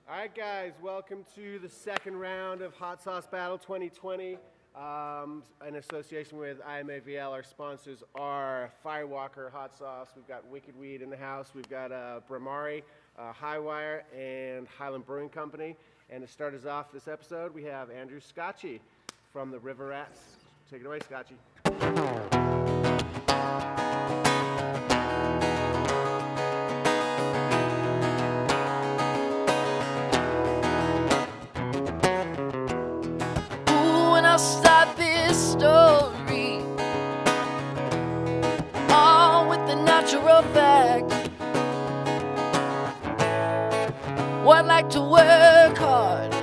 All right, guys, welcome to the second round of Hot Sauce Battle 2020. In association with IamAVL, our sponsors are Firewalker Hot Sauce. We've got Wicked Weed in the house. We've got Bhramari, Highwire, and Highland Brewing Company. And to start us off this episode, we have Andrew Scotchy from the River Rats. Take it away, Scotchy. I'll start this story all with the natural fact. Well, I'd like to work hard,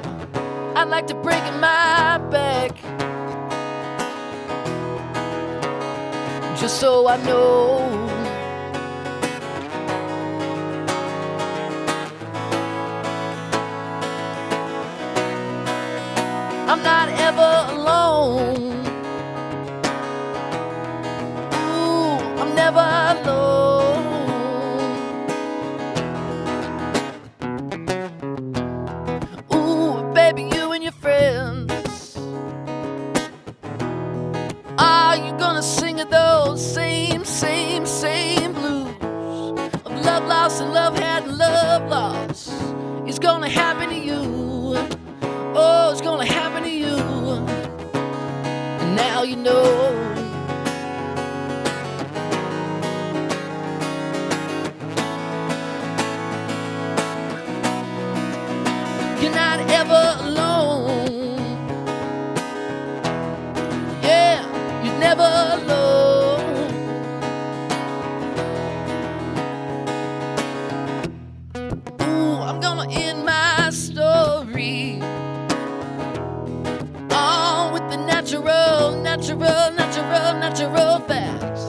I'd like to break in my back, just so I know I'm not ever alone. Ooh, I'm never alone. Ooh, baby, you and your friends, are you gonna sing of those same blues of love lost and love had and love lost? It's gonna happen to you. Oh, it's gonna happen to you. And now you know. You're not ever alone. Yeah, you're never alone. Ooh, I'm gonna end my story natural facts.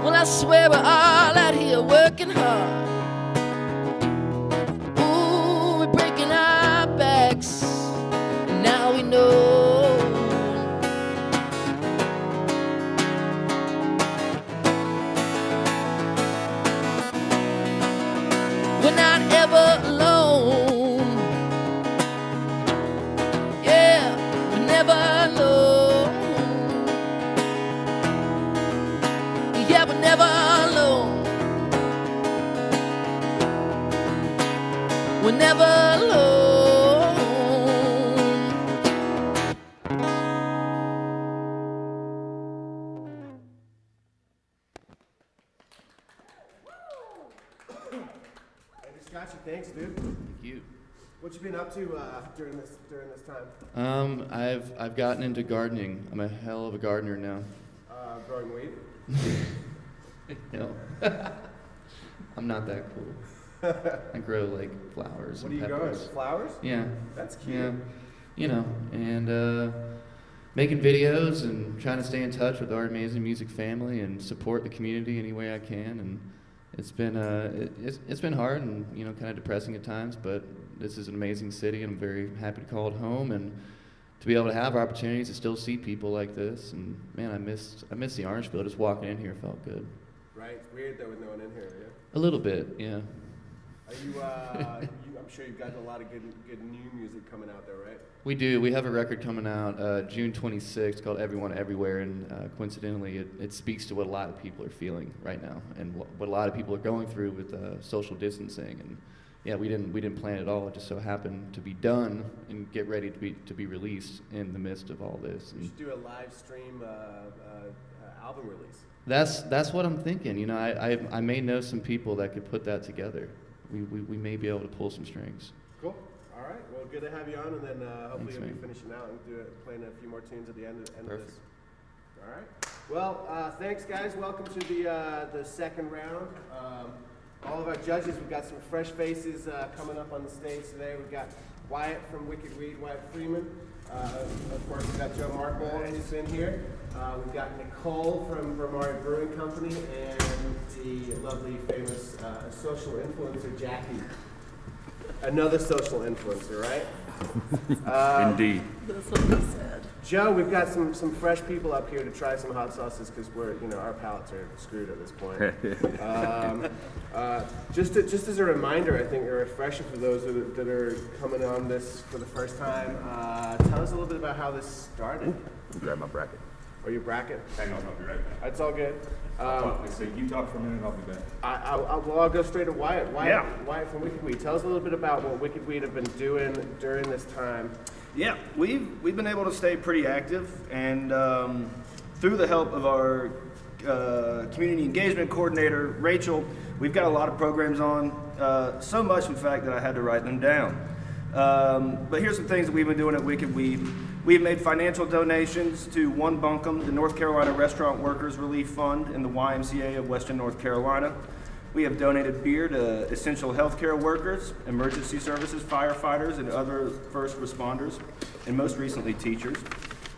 Well, I swear we're all out here working hard. Ooh, we're breaking our backs, and now we know. We're not ever alone. Yeah, we're never alone. Yeah, we're never alone. We're never alone. Andrew Scotchy, thanks, dude. Thank you. What you been up to during this time? I've gotten into gardening. I'm a hell of a gardener now. Growing weed? No. I'm not that cool. I grow like flowers What and are you peppers. growing? Flowers? Yeah. That's cute. Yeah. You know, and making videos and trying to stay in touch with our amazing music family and support the community any way I can. And it's been hard and kind of depressing at times, but this is an amazing city and I'm very happy to call it home and to be able to have opportunities to still see people like this. And man, I missed the orange field. Just walking in here felt good. Right, it's weird though with no one in here, yeah? A little bit, yeah. Are you, I'm sure you've got a lot of good new music coming out there, right? We do. We have a record coming out June 26th called Everyone Everywhere, and coincidentally it speaks to what a lot of people are feeling right now and what a lot of people are going through with social distancing. And yeah, we didn't plan it all. It just so happened to be done and get ready to be released in the midst of all this. You should do a live stream album release. That's what I'm thinking. I may know some people that could put that together. We may be able to pull some strings. Cool. All right. Well, good to have you on, and then hopefully Thanks, you'll be man. finishing out and playing a few more tunes at the end of Perfect. this. All right. Well, thanks, guys. Welcome to the second round. All of our judges, we've got some fresh faces coming up on the stage today. We've got Wyatt from Wicked Weed, Wyatt Freeman. Of course, we've got Joe Markle, who's in here. We've got Nicole from Bhramari Brewing Company, and the lovely, famous social influencer, Jackie. Another social influencer, right? Indeed. That's what he said. Joe, we've got some fresh people up here to try some hot sauces because our palates are screwed at this point. Just as a reminder, I think, a refresher for those that are coming on this for the first time, tell us a little bit about how this started. Grab my bracket. Or your bracket. Hang on, I'll be right back. That's all good. So you talk for a minute and I'll be back. I'll go straight to Wyatt. Yeah. Wyatt from Wicked Weed. Tell us a little bit about what Wicked Weed have been doing during this time. Yeah, we've been able to stay pretty active, and through the help of our community engagement coordinator, Rachel, we've got a lot of programs on, so much in fact that I had to write them down. But here's some things that we've been doing at Wicked Weed. We've made financial donations to One Bunkum, the North Carolina Restaurant Workers Relief Fund, and the YMCA of Western North Carolina. We have donated beer to essential healthcare workers, emergency services, firefighters, and other first responders, and most recently teachers.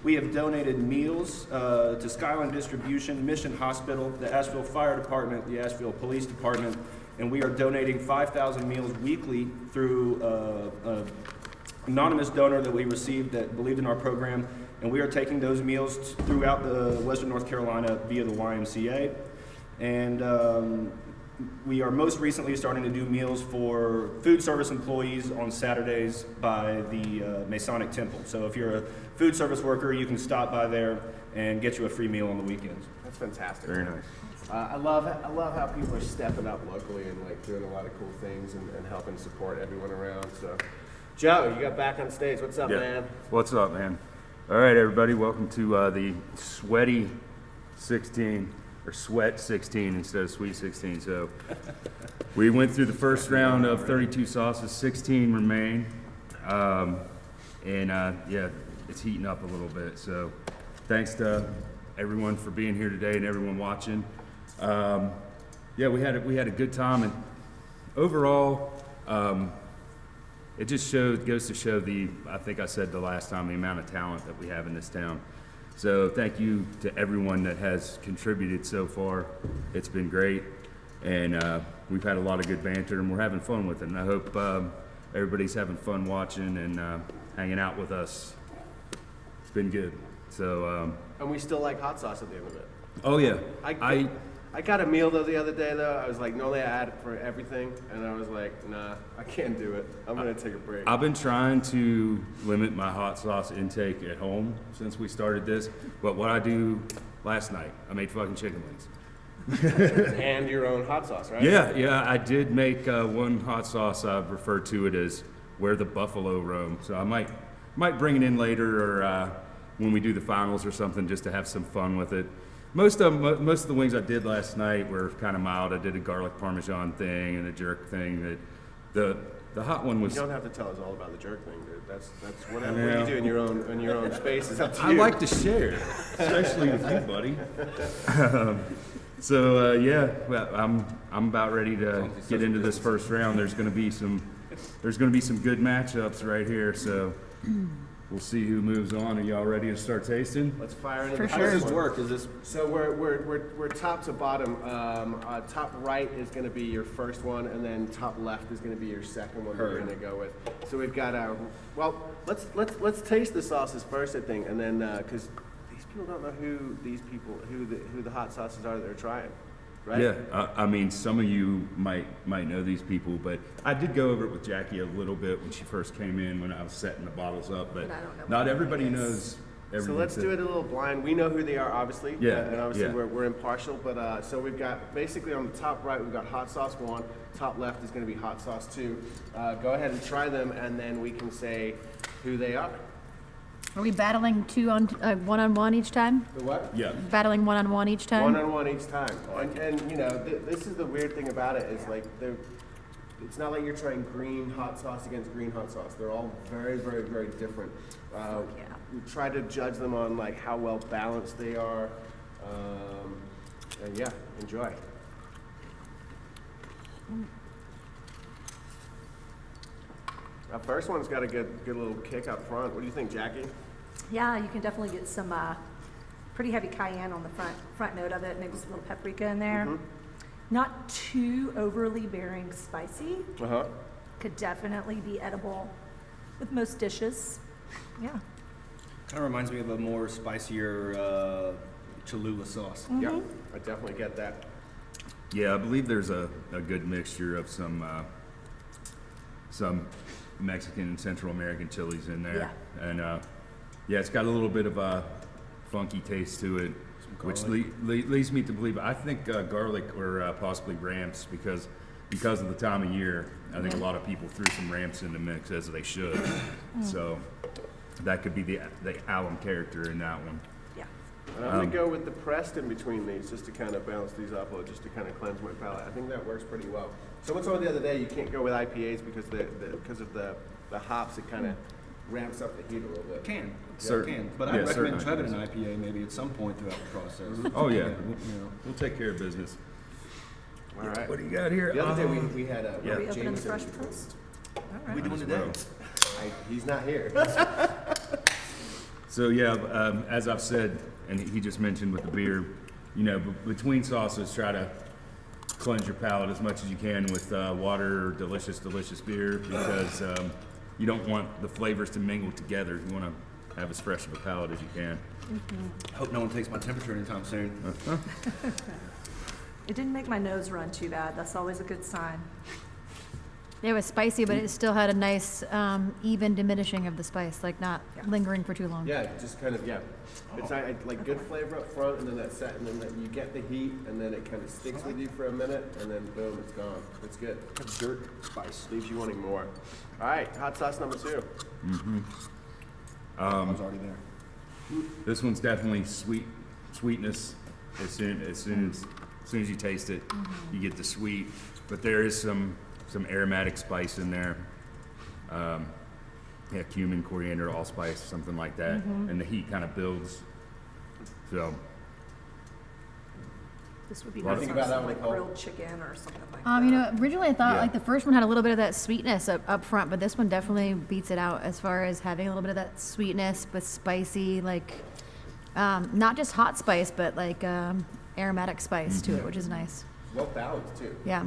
We have donated meals to Skyline Distribution, Mission Hospital, the Asheville Fire Department, the Asheville Police Department, and we are donating 5,000 meals weekly through an anonymous donor that we received that believed in our program, and we are taking those meals throughout the Western North Carolina via the YMCA. And we are most recently starting to do meals for food service employees on Saturdays by the Masonic Temple. So if you're a food service worker, you can stop by there and get you a free meal on the weekends. That's fantastic. Very nice. I love how people are stepping up locally and like doing a lot of cool things and helping support everyone around. So, Joe, you got back on stage. What's up, man? What's up, man? All right, everybody. Welcome to the Sweaty 16. Or Sweat 16 instead of Sweet 16. So we went through the first round of 32 sauces, 16 remain. Yeah, it's heating up a little bit. So thanks to everyone for being here today and everyone watching. Yeah, we had a good time, and overall, it just goes to show I think I said the last time, the amount of talent that we have in this town. So thank you to everyone that has contributed so far. It's been great, and we've had a lot of good banter, and we're having fun with it. And I hope everybody's having fun watching and hanging out with us. It's been good. So. And we still like hot sauce at the end of it. Oh yeah. I got a meal though the other day though. I was like, normally I add it for everything, and I was like, nah, I can't do it. I'm gonna take a break. I've been trying to limit my hot sauce intake at home since we started this, but what I do last night, I made fucking chicken wings. And your own hot sauce, right? Yeah, I did make one hot sauce. I refer to it as "Where the Buffalo Roam," so I might bring it in later or when we do the finals or something, just to have some fun with it. Most of the wings I did last night were kind of mild. I did a garlic parmesan thing and a jerk thing. The hot one was. You don't have to tell us all about the jerk thing, dude. That's whatever you do in your own space is up to you. I like to share, especially with you, buddy. Yeah, well, I'm about ready to get into this first round. There's going to be some good matchups right here. So. We'll see who moves on. Are y'all ready to start tasting? Let's fire into For the sure. How first does this one. work? Is this So we're top to bottom. Top right is going to be your first one, and then top left is going to be your second one that we're going to go with. So we've got our let's taste the sauces first, I think, and then because these people don't know who the hot sauces are that they're trying, right? Yeah, I mean, some of you might know these people, but I did go over it with Jackie a little bit when she first came in when I was setting the bottles up, but And I don't know not what everybody that is. knows everything. So let's do it a little blind. We know who they are, obviously. Yeah, And obviously yeah. we're impartial, but so we've got basically on the top right we've got hot sauce 1. Top left is going to be hot sauce 2. Go ahead and try them, and then we can say who they are. Are we battling one-on-one each time? The what? Yeah. Battling one-on-one each time? One-on-one each time. And you know, this is the weird thing about it is like it's not like you're trying green hot sauce against green hot sauce. They're all very, very, very different. We try to judge them on like how well balanced they are. And yeah, enjoy. That first one's got a good little kick up front. What do you think, Jackie? Yeah, you can definitely get some pretty heavy cayenne on the front note of it, maybe some little paprika in there. Not too overly bearing spicy. Uh-huh. Could definitely be edible with most dishes. Yeah. Kind of reminds me of a more spicier Cholula sauce. Yeah, I definitely get that. Yeah, I believe there's a good mixture of some Mexican and Central American chilies in there. Yeah. And yeah, it's got a little bit of a funky taste to it, which leads me to believe, I think garlic or possibly ramps because of the time of year. I think a lot of people threw some ramps in the mix, as they should. So that could be the alum character in that one. Yeah. And I'm gonna go with the pressed in between these just to kind of balance these up, or just to kind of cleanse my palate. I think that works pretty well. Someone told me the other day you can't go with IPAs because of the hops. It kind of ramps up the heat a little bit. Can. Certain- Can. But yeah, I recommend certain trying an IPA maybe at some point throughout the process. Oh yeah, You know. we'll take care of business. All right. What do you got here? The other day we had a Yeah. Are we opening the Jameson. fresh press? All What right. we doing As today? well. He's not here. So yeah, as I've said, and he just mentioned with the beer, you know, between sauces, try to cleanse your palate as much as you can with water or delicious beer because you don't want the flavors to mingle together. You want to have as fresh of a palate as you can. Hope no one takes my temperature anytime soon. It didn't make my nose run too bad. That's always a good sign. It was spicy, but it still had a nice, even diminishing of the spice, like not lingering for too long. Yeah, just kind of, yeah. It's like good flavor up front, and then that set, and then you get the heat, and then it kind of sticks with you for a minute, and then boom, it's gone. It's good. Dirt spice leaves you wanting more. All right, hot sauce number 2. I was already there. This one's definitely sweetness. As soon as you taste it, you get the sweet. But there is some aromatic spice in there. Yeah, cumin, coriander, allspice, something like that. And the heat kind of builds. So This would be What do nice you on think about that some one, like Nicole? grilled chicken or something like that. You know, originally I thought Yeah. like the first one had a little bit of that sweetness up front, but this one definitely beats it out as far as having a little bit of that sweetness, but spicy, like not just hot spice, but like aromatic spice to it, which is nice. Well balanced too. Yeah.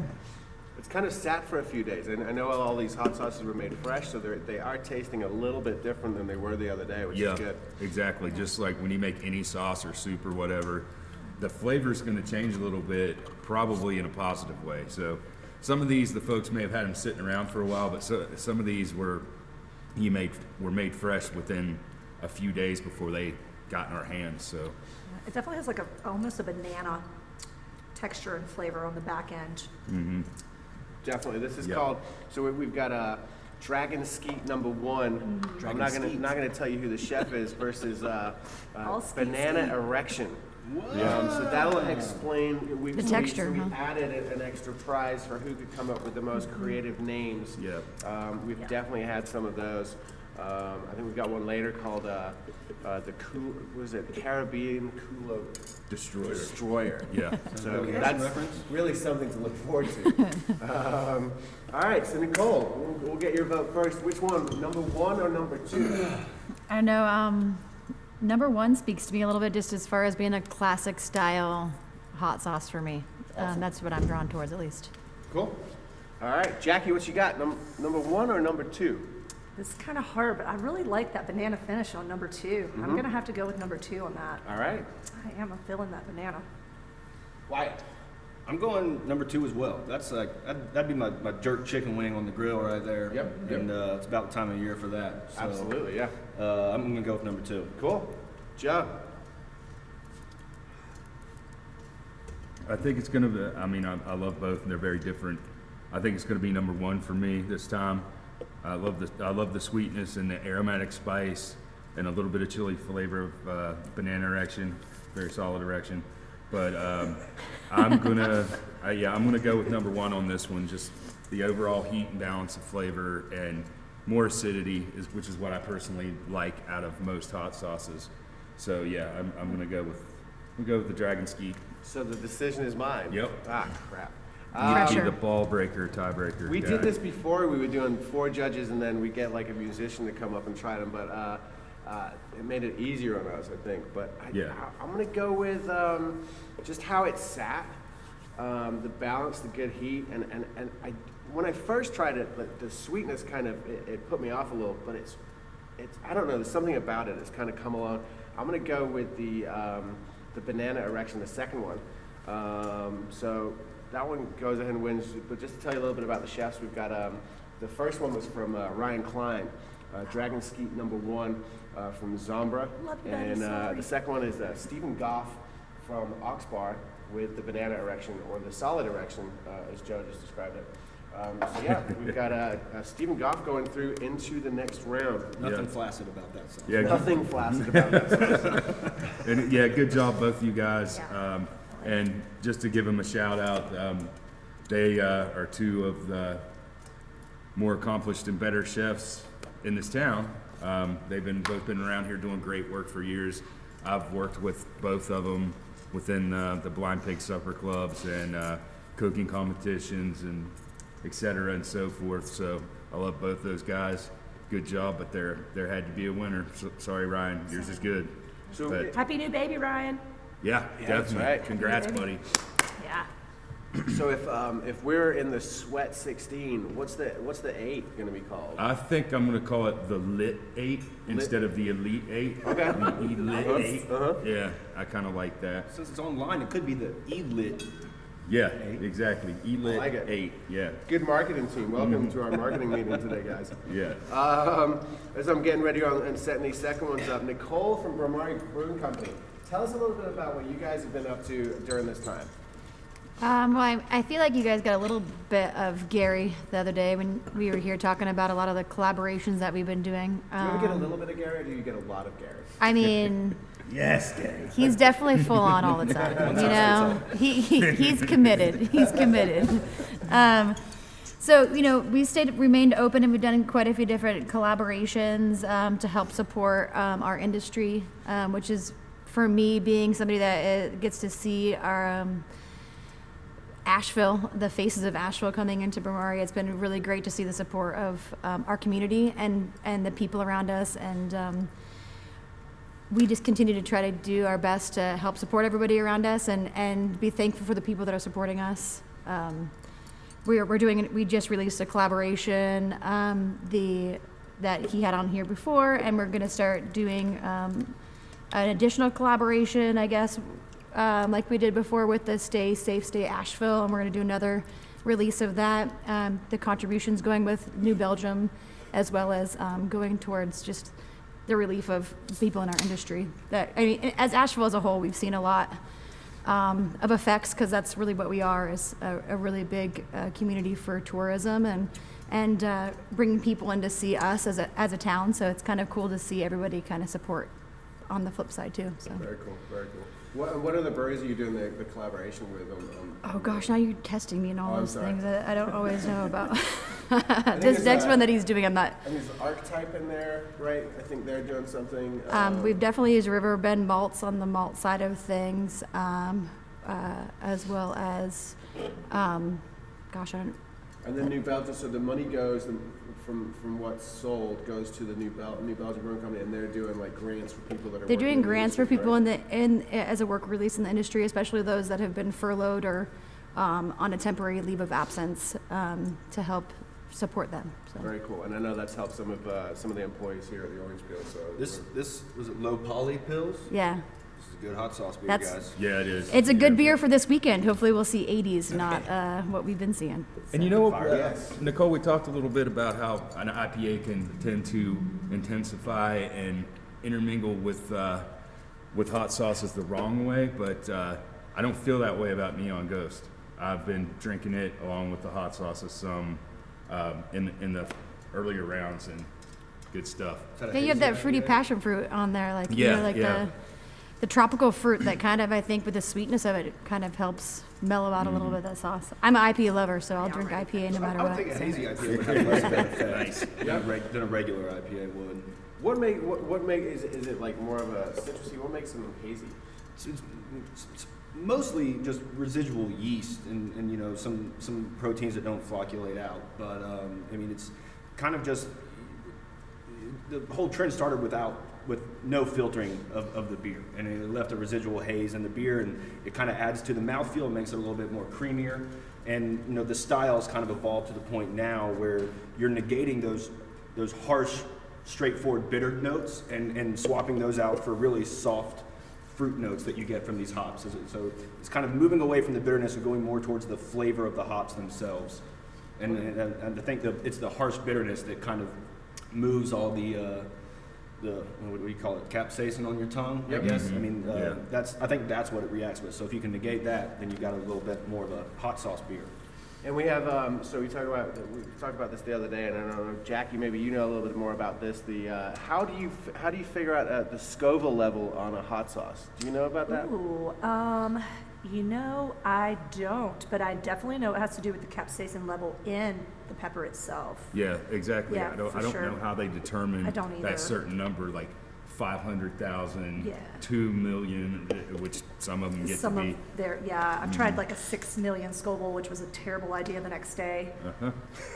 It's kind of sat for a few days, and I know all these hot sauces were made fresh, so they are tasting a little bit different than they were the other day, which yeah, is good. exactly. Just like when you make any sauce or soup or whatever, the flavor's going to change a little bit, probably in a positive way. So some of these, the folks may have had them sitting around for a while, but some of these were made fresh within a few days before they got in our hands. So It definitely has like almost a banana texture and flavor on the back end. Definitely. This is Yeah. called, so we've got a Dragon Skeet number 1. I'm not gonna tell you who the chef is versus All skeet Banana skeet. Erection. So that'll explain. The texture, We huh? added an extra prize for who could come up with the most creative names. yeah, We've definitely had some of those. I think we've got one later called the Caribbean Culo Destroyer. yeah. So Vacation that's reference? really something to look forward to. All right, so Nicole, we'll get your vote first. Which one, number 1 or number 2? I don't know. Number 1 speaks to me a little bit just as far as being a classic style hot sauce for me. That's what I'm drawn towards, at least. Cool. All right, Jackie, what you got? Number 1 or number 2? This is kind of hard, but I really like that banana finish on number 2. I'm going to have to go with number 2 on that. All right. I am. I'm feeling that banana. Wyatt. I'm going number 2 as well. That's like that'd be my jerk chicken wing on the grill right there. Yep. And it's about the time of year for that. So, Absolutely, yeah. I'm gonna go with number 2. Cool. Joe. I think it's gonna be, I mean, I love both and they're very different. I think it's gonna be number 1 for me this time. I love the sweetness and the aromatic spice and a little bit of chili flavor of banana erection, very solid erection. But I'm gonna go with number 1 on this one. Just the overall heat and balance of flavor and more acidity which is what I personally like out of most hot sauces. So yeah, I'm gonna go with the Dragon Skeet. So the decision is mine. Yep. Ah, crap. You'd be Pressure. the ball breaker, tiebreaker. We guy. did this before. We were doing 4 judges, and then we get like a musician to come up and try them. But it made it easier on us, I think. But I'm gonna go with just how it sat, the balance, the good heat, and when I first tried it, the sweetness kind of it put me off a little. But it's I don't know. There's something about it. It's kind of come along. I'm gonna go with the banana erection, the second one. So that one goes ahead and wins. But just to tell you a little bit about the chefs, we've got the first one was from Ryan Klein, Dragon Skeet #1 from Zombra, Love you, buddy. and Sorry. the second one is Stephen Goff from Oxbar with the banana erection, or the solid erection, as Joe just described it. So yeah, we've got Stephen Goff going through into the next round. Nothing flaccid about that sauce. Yeah, Nothing flaccid about that. and yeah, good job, both of you guys. And just to give them a shout out, they are 2 of the more accomplished and better chefs in this town. They've both been around here doing great work for years. I've worked with both of them within the Blind Pig Supper Clubs and cooking competitions and et cetera and so forth. So I love both those guys. Good job, but there had to be a winner. So, sorry, Ryan, yours is good. So But Happy new baby, Ryan. yeah, definitely. right. Congrats, buddy. Yeah. So if we're in the Sweat 16, what's the 8 going to be called? I think I'm going to call it the Lit 8 instead of the Elite 8. Okay. The Elite 8. Uh-huh. Yeah, I kind of like that. Since it's online, it could be the E-lit. Yeah, exactly. Elite like it. 8. Yeah. Good marketing team. Welcome to our marketing meeting today, guys. Yeah. As I'm getting ready and setting these second ones up, Nicole from Bhramari Brewing Company. Tell us a little bit about what you guys have been up to during this time. Well, I feel like you guys got a little bit of Gary the other day when we were here talking about a lot of the collaborations that we've been doing. Do you ever get a little bit of Gary, or do you get a lot of Gary? I mean, Yes, Gary. he's definitely full on all the time. You know, he's committed. He's committed. So we remained open, and we've done quite a few different collaborations to help support our industry, which is, for me, being somebody that gets to see our Asheville, the faces of Asheville coming into Bhramari. It's been really great to see the support of our community and the people around us, and we just continue to try to do our best to help support everybody around us and be thankful for the people that are supporting us. We just released a collaboration that he had on here before, and we're going to start doing an additional collaboration, I guess, like we did before with the Stay Safe, Stay Asheville, and we're going to do another release of that. The contributions going with New Belgium, as well as going towards just the relief of people in our industry. As Asheville as a whole, we've seen a lot of effects, because that's really what we are, is a really big community for tourism and bringing people in to see us as a town. So it's kind of cool to see everybody kind of support on the flip side too. So. Very cool, very cool. What other breweries are you doing the collaboration with? Oh gosh, now you're testing me and all I'm those sorry. things that I don't always know about. think This it's, next one that he's doing, I'm not. And there's Archetype in there, right? I think they're doing something. We've definitely used Riverbend malts on the malt side of things, as well as, gosh, I don't. And then New Belgium, so the money goes from what's sold goes to the New Belgium Brewing Company, and they're doing like grants for people that are. They're working doing in the grants for industry, people right? as a work release in the industry, especially those that have been furloughed or on a temporary leave of absence, to help support them. So. Very cool, and I know that's helped some of the employees here at the Orange Peel. So This was it low poly pills? Yeah, This is a good hot sauce beer, That's- guys. Yeah, it is. it's a good beer for this weekend. Hopefully, we'll see 80s, not what we've been seeing. And you know what, Yes. Nicole, we talked a little bit about how an IPA can tend to intensify and intermingle with hot sauces the wrong way, but I don't feel that way about Neon Ghost. I've been drinking it along with the hot sauces some in the earlier rounds, and good stuff. Yeah, you have that fruity passion fruit on there, like Yeah. the tropical fruit that kind of, I think, with the sweetness of it, kind of helps mellow out a little bit of that sauce. I'm an IPA lover, so I'll drink IPA no matter I would what. think a so. hazy IPA would have less of an effect than a regular IPA would. what make is it like more of a citrusy? What makes them hazy? It's mostly just residual yeast and you know, some proteins that don't flocculate out. But I mean, it's kind of just, the whole trend started with no filtering of the beer, and it left a residual haze in the beer, and it kind of adds to the mouthfeel and makes it a little bit more creamier. And you know, the styles kind of evolved to the point now where you're negating those harsh, straightforward bitter notes and swapping those out for really soft fruit notes that you get from these hops. So it's kind of moving away from the bitterness and going more towards the flavor of the hops themselves. And I think it's the harsh bitterness that kind of moves all the what do we call it, capsaicin on your tongue, I guess. I mean, I think that's what it reacts with. So if you can negate that, then you got a little bit more of a hot sauce beer. And we have, so we talked about this the other day, and I don't know, Jackie, maybe you know a little bit more about this. How do you figure out the Scoville level on a hot sauce? Do you know about that? Ooh, you know, I don't, but I definitely know it has to do with the capsaicin level in the pepper itself. Yeah, exactly. Yeah, I don't sure. know how they determine I don't either. that certain number, like 500,000, Yeah. 2 million, which some of them get Some to of be. their, yeah, I've tried like a 6 million Scoville, which was a terrible idea the next day.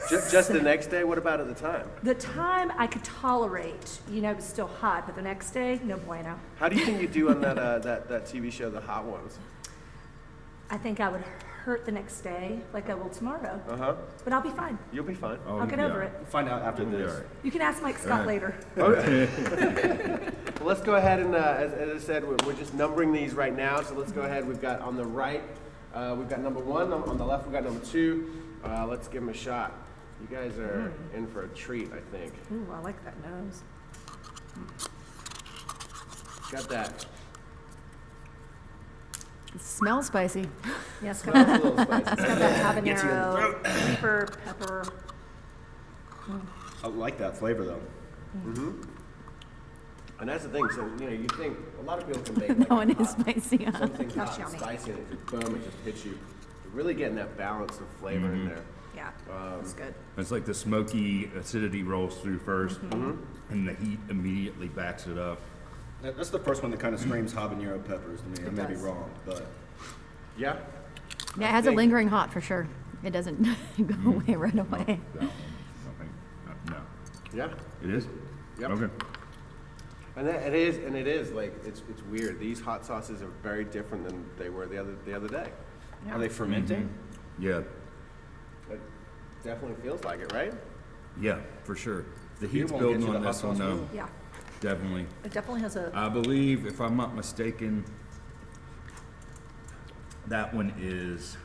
Just the next day? What about at the time? The time I could tolerate, you know, it was still hot, but the next day, no bueno. How do you think you do on that TV show, The Hot Ones? I think I would hurt the next day, like I will tomorrow. Uh-huh. But I'll be fine. You'll be fine. I'll get over it. We'll find out after this. You can ask Mike Scott later. Well, let's go ahead and, as I said, we're just numbering these right now. So let's go ahead. We've got on the right, we've got number 1. On the left, we've got number 2. Let's give them a shot. You guys are in for a treat, I think. Ooh, I like that nose. Got that. It smells spicy. Yeah, it's got Smells that, a little spicy. it's got that habanero, pepper, pepper. I like that flavor though. And that's the thing. So, you know, you think a lot of people can make like That one a is hot- spicy, huh? something That's hot and yummy. spicy, and it just boom, it just hits you. You're really getting that balance of flavor in there. Yeah, that's good. It's like the smoky acidity rolls through first, and the heat immediately backs it up. That's the first one that kind of screams habanero peppers to me. I may be does. wrong, but Yeah. Yeah, it has a lingering hot for sure. It doesn't go away right away. No. Yeah. It is? Yep. Okay. And it is like it's weird. These hot sauces are very different than they were the other day. are they fermenting? Yeah. It definitely feels like it, right? Yeah, for sure. The beer heat's won't building get you on the hot this one, sauce though. feel? Yeah, Definitely. it definitely has a, I believe, if I'm not mistaken, that one is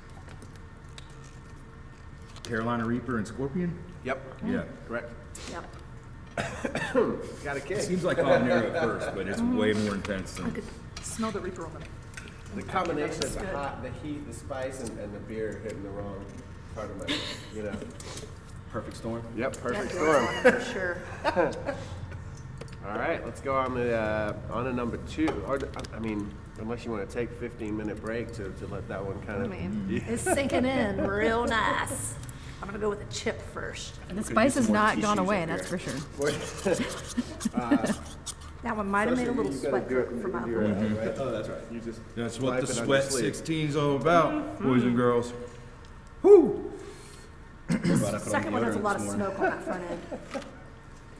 Carolina Reaper and Scorpion? Yep. Yeah. Correct. yeah. Got a It kick. seems like habanero at first, but it's way more intense I than. could smell the Reaper on them. The combination That's of the good. hot, the heat, the spice, and the beer hitting the wrong part of my, you know. Perfect storm. Yep. Perfect Yeah, storm. on it for sure. All right, let's go on to number 2. Or I mean, unless you want to take a 15-minute break to let that one kind I of. mean, it's sinking in real nice. I'm gonna go with a chip first. The spice has more not tissues gone up away, here. that's for sure. That one might have made a little sweat from my foot. Right? Oh, that's right. You just That's what the wipe it on your Sweat sleeve. 16's all about, boys and girls. The Second one has a lot of smoke on that front end.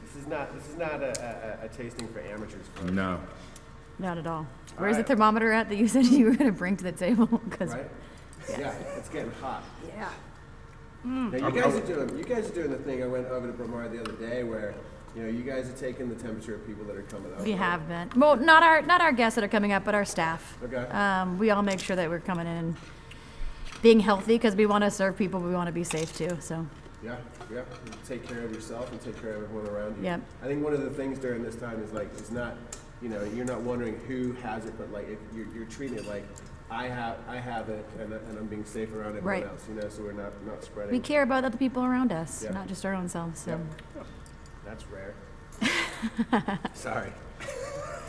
This is not a tasting for amateurs. Folks. No. Not at all. Where's right. the thermometer at that you said you were going to bring to the table? 'Cause Right? Yeah, it's getting hot. Yeah. Now you guys are doing the thing. I went over to Bhramari the other day where, you know, you guys are taking the temperature of people that are coming up. we have been. Well, not our guests that are coming up, but our staff. Okay. We all make sure that we're coming in being healthy because we want to serve people, but we want to be safe too. So, Yeah. You take care of yourself and take care of everyone around you. Yep. I think one of the things during this time is like, it's not, you know, you're not wondering who has it, but like if you're treating it like I have it and I'm being safe around everyone Right. else, you know, so we're not spreading. we care about the people around us, Yeah. not just our own selves. So. Yep. That's rare. Sorry.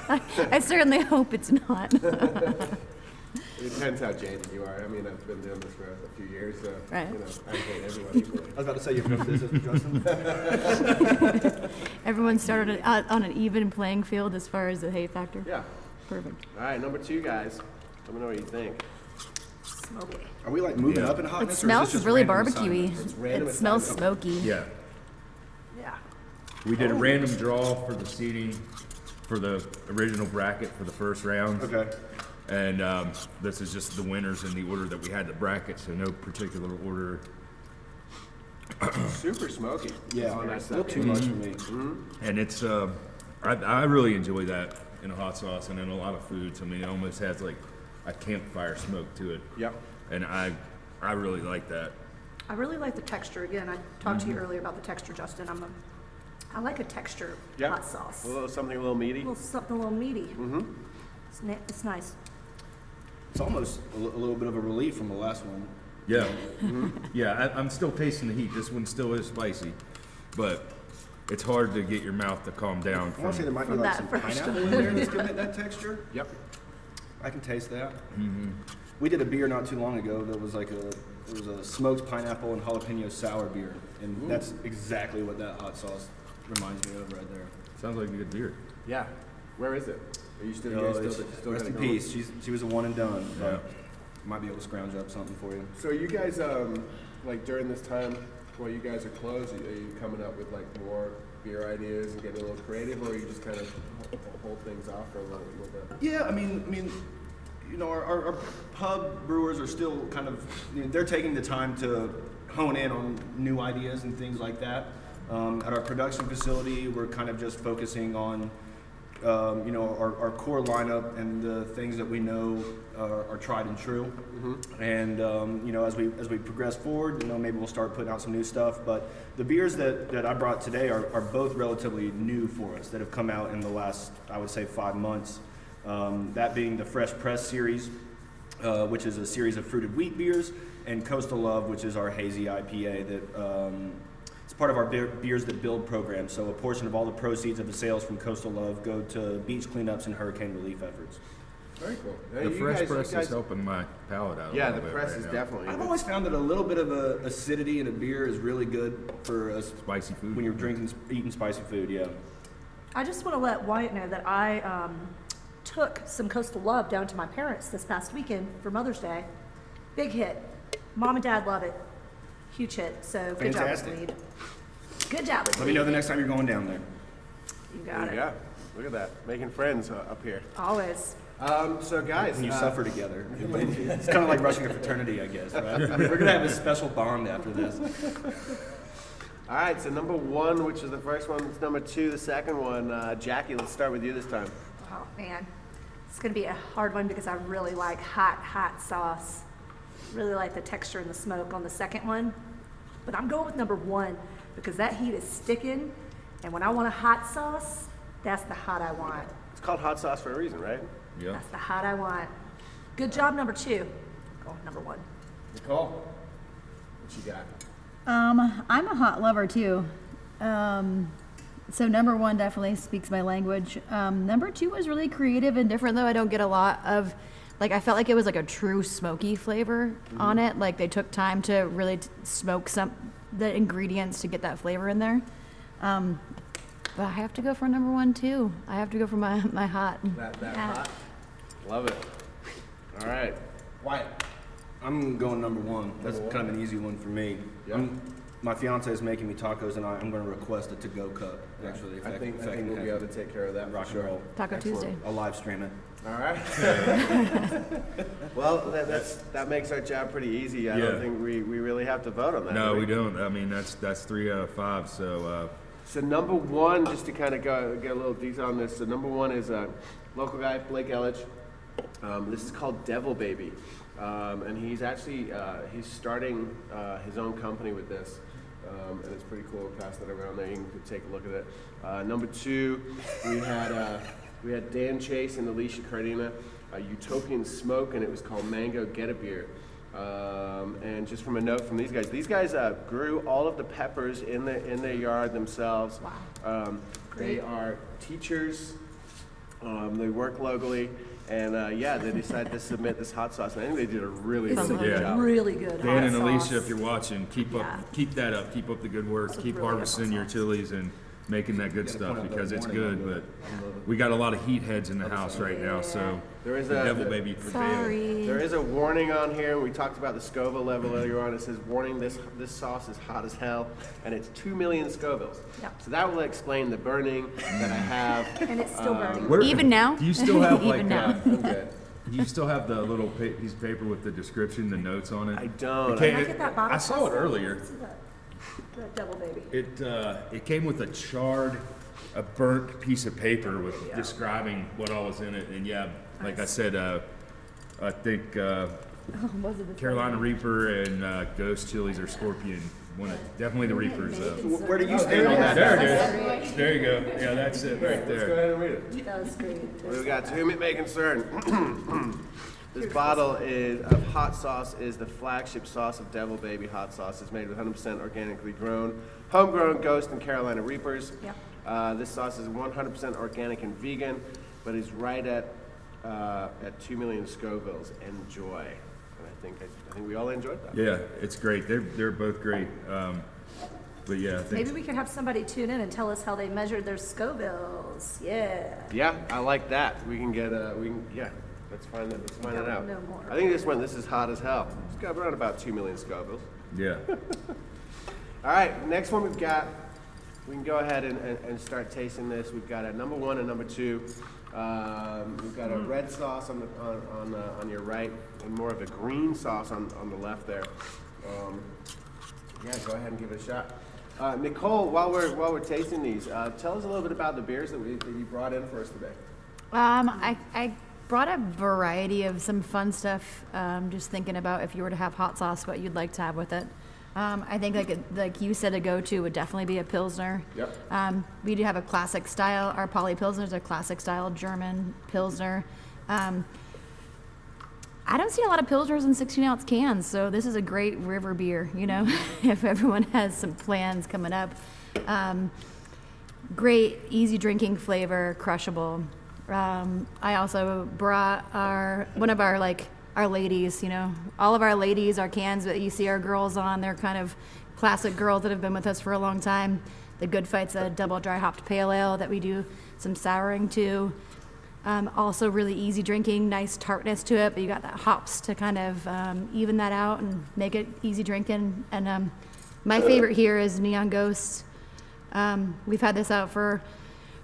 I certainly hope it's not. It depends how jaded you are. I mean, I've been doing this for a few years, so Right. you know, I hate everyone equally. I was about to say you're from business, Justin. Everyone started on an even playing field as far as the hate factor. Yeah. Perfect. All right, number 2, guys. Let me know what you think. Smoky. Are we like moving Yeah. up in It hotness? or is smells this just really random barbecuey. assignments? random It smells assignment. smoky. Yeah. Yeah. We did a random draw for the seating for the original bracket for the first round. Okay. And this is just the winners in the order that we had the bracket, so no particular order. Super smoky. Yeah, Oh, a nice. little too much for me. And it's, I really enjoy that in a hot sauce and in a lot of foods. I mean, it almost has like a campfire smoke to it. Yep. And I really like that. I really like the texture. Again, I talked to you earlier about the texture, Justin. I like a texture Yeah. hot sauce. Something a little meaty. Something a little meaty. It's nice. It's almost a little bit of a relief from the last one. Yeah. Yeah, I'm still tasting the heat. This one still is spicy, but it's hard to get your mouth to calm down I want to say there from. might be From like that some first pineapple in there that's giving it that texture. Yep. I can taste that. We did a beer not too long ago that was like it was a smoked pineapple and jalapeno sour beer, and that's exactly what that hot sauce reminds me of right there. Sounds like a good beer. Yeah. Where is it? Are you still, You you know, guys it's- still rest got in it going? peace. She was a one and done. Yeah. But might be able to scrounge up something for you. So are you guys, like during this time while you guys are closed, are you coming up with like more beer ideas and getting a little creative, or are you just kind of hold things off for a little bit? Yeah, I mean, you know, our pub brewers are still kind of, you know, they're taking the time to hone in on new ideas and things like that. At our production facility, we're kind of just focusing on, you know, our core lineup and the things that we know are tried and true. And you know, as we progress forward, you know, maybe we'll start putting out some new stuff. But the beers that I brought today are both relatively new for us that have come out in the last, I would say, 5 months. That being the Fresh Press series, which is a series of fruited wheat beers, and Coastal Love, which is our hazy IPA that it's part of our Beers That Build program. So a portion of all the proceeds of the sales from Coastal Love go to beach cleanups and hurricane relief efforts. Very cool. The fresh press is helping my palate out. Yeah, a the little bit press right is now. definitely. I've always found that a little bit of acidity in a beer is really good for us Spicy food. when you're eating spicy food. Yeah. I just want to let Wyatt know that I took some Coastal Love down to my parents this past weekend for Mother's Day. Big hit. Mom and Dad love it. Huge hit. So good Fantastic. job, Lead. Good job, Let me know the next time you're going down there. You got it. Yeah. Look at that. Making friends up here. Always. So guys, When you suffer together. It's kind of like rushing a fraternity, I guess, right? We're going to have a special bond after this. all right, so number one, which is the first one, it's number two, the second one. Jackie, let's start with you this time. Oh, man. It's going to be a hard one because I really like hot sauce. Really like the texture and the smoke on the second one. But I'm going with number one because that heat is sticking. And when I want a hot sauce, that's the hot I want. It's called hot sauce for a reason, right? Yeah. That's the hot I want. Good job, number two. Go with number one. Nicole, what you got? I'm a hot lover too. So number one definitely speaks my language. Number two was really creative and different though. I don't get a lot of, like, I felt like it was like a true smoky flavor on it. Like they took time to really smoke the ingredients to get that flavor in there. But I have to go for number one too. I have to go for my hot. That Yeah. hot? Love it. All right. Wyatt. I'm going number one. That's kind of an easy one for me. Yeah. My fiance is making me tacos, and I'm going to request a to-go cup, actually. I think we'll be able to take care of that. rock for and sure. roll. Taco Tuesday. I'll live stream it. All right. Well, that makes our job pretty easy. I Yeah. don't think we really have to vote on that. No, do we don't. I mean, that's 3 out of 5. So So number one, just to kind of get a little detail on this. So number one is a local guy, Blake Elledge. This is called Devil Baby, and he's actually he's starting his own company with this, and it's pretty cool. I'll pass that around there. You can take a look at it. Number two, we had Dan Chase and Alicia Cardina, Utopian Smoke, and it was called Mango Get a Beer. And just from a note from these guys grew all of the peppers in their yard themselves. Wow. They are teachers. They work locally, and they decided to submit this hot sauce. And I think they did a really It's good Yeah. job. really good Dan hot and Alicia, sauce. if you're watching, keep Yeah. that up. Keep up the good work. It's a Keep really good harvesting hot your sauce. chilies, and making that good Gotta stuff point out because that it's warning good. on But we got a lot of heat heads in the house right now, so There is the a devil baby prevailed. Sorry. there is a warning on here. We talked about the Scoville level earlier on. It says, warning, this sauce is hot as hell, and it's 2 million Scovilles. Yep. So that will explain the burning that I have. And it's still burning. Where- Even now? Do you still have Even like now. I'm good. do you still have the little piece of paper with the description, the notes on it? I don't. Okay, Can I get that bottle? I saw it earlier. See that devil baby. It came with a burnt piece of paper with describing what all was in it, and yeah, like I said, I think Carolina Reaper and Ghost Chilies or Scorpion. Definitely the Reapers. Where do you stand on that? There it is. There you go. Yeah, that's it right Let's go there. ahead and read it. That was great. What do we got? To whom it may concern. This bottle of hot sauce is the flagship sauce of Devil Baby Hot Sauce. It's made with 100% organically grown, homegrown Ghost and Carolina Reapers. Yep. This sauce is 100% organic and vegan, but is right at 2 million Scovilles. Enjoy. And I think we all enjoyed that. Yeah, it's great. They're both great. But yeah, I think Maybe we could have somebody tune in and tell us how they measured their Scovilles. Yeah. Yeah, I like that. We can get yeah. Let's find it out. know more. I think this is hot as hell. It's got around about 2 million Scovilles. yeah. All right, next one we've got. We can go ahead and start tasting this. We've got a number 1 and number 2. We've got a red sauce on your right, and more of a green sauce on the left there. Yeah, go ahead and give it a shot. Nicole, while we're tasting these, tell us a little bit about the beers that you brought in for us today. I brought a variety of some fun stuff. Just thinking about if you were to have hot sauce, what you'd like to have with it. I think like you said, a go-to would definitely be a Pilsner. Yep. We do have a classic style. Our Poly Pilsners are classic style German Pilsner. I don't see a lot of Pilsners in 16-ounce cans, so this is a great river beer, you know, if everyone has some plans coming up. Great, easy drinking flavor, crushable. I also brought one of our ladies, you know, all of our ladies, our cans that you see our girls on, they're kind of classic girls that have been with us for a long time. The Good Fight's a double dry hopped pale ale that we do some souring to. Also really easy drinking, nice tartness to it, but you got that hops to kind of even that out and make it easy drinking. And my favorite here is Neon Ghost. We've had this out for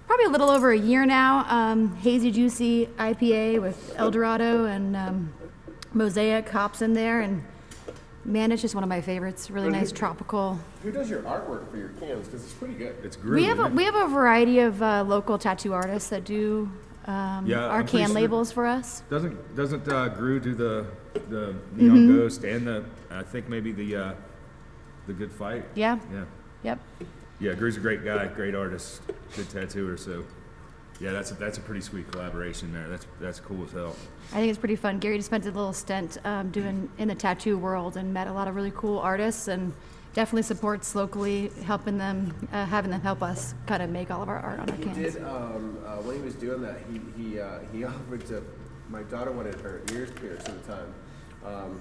probably a little over a year now. Hazy Juicy IPA with Eldorado and Mosaic hops in there, and man, it's just one of my favorites. Really nice tropical. Who does your artwork for your cans? Because it's pretty good. It's We groovy. have a variety of local tattoo artists that do Yeah, our I'm pretty can sure- labels for us. Doesn't Gru do the Neon Ghost and I think maybe the Good Fight? Yeah. Yeah. Yep. Yeah, Gru's a great guy, great artist, good tattooer. So, yeah, that's a pretty sweet collaboration there. That's cool as hell. I think it's pretty fun. Gary just spent a little stint doing in the tattoo world and met a lot of really cool artists, and definitely supports locally, helping them, having them help us kind of make all of our art on our He cans. did, when he was doing that, he offered to, my daughter wanted her ears pierced at the time.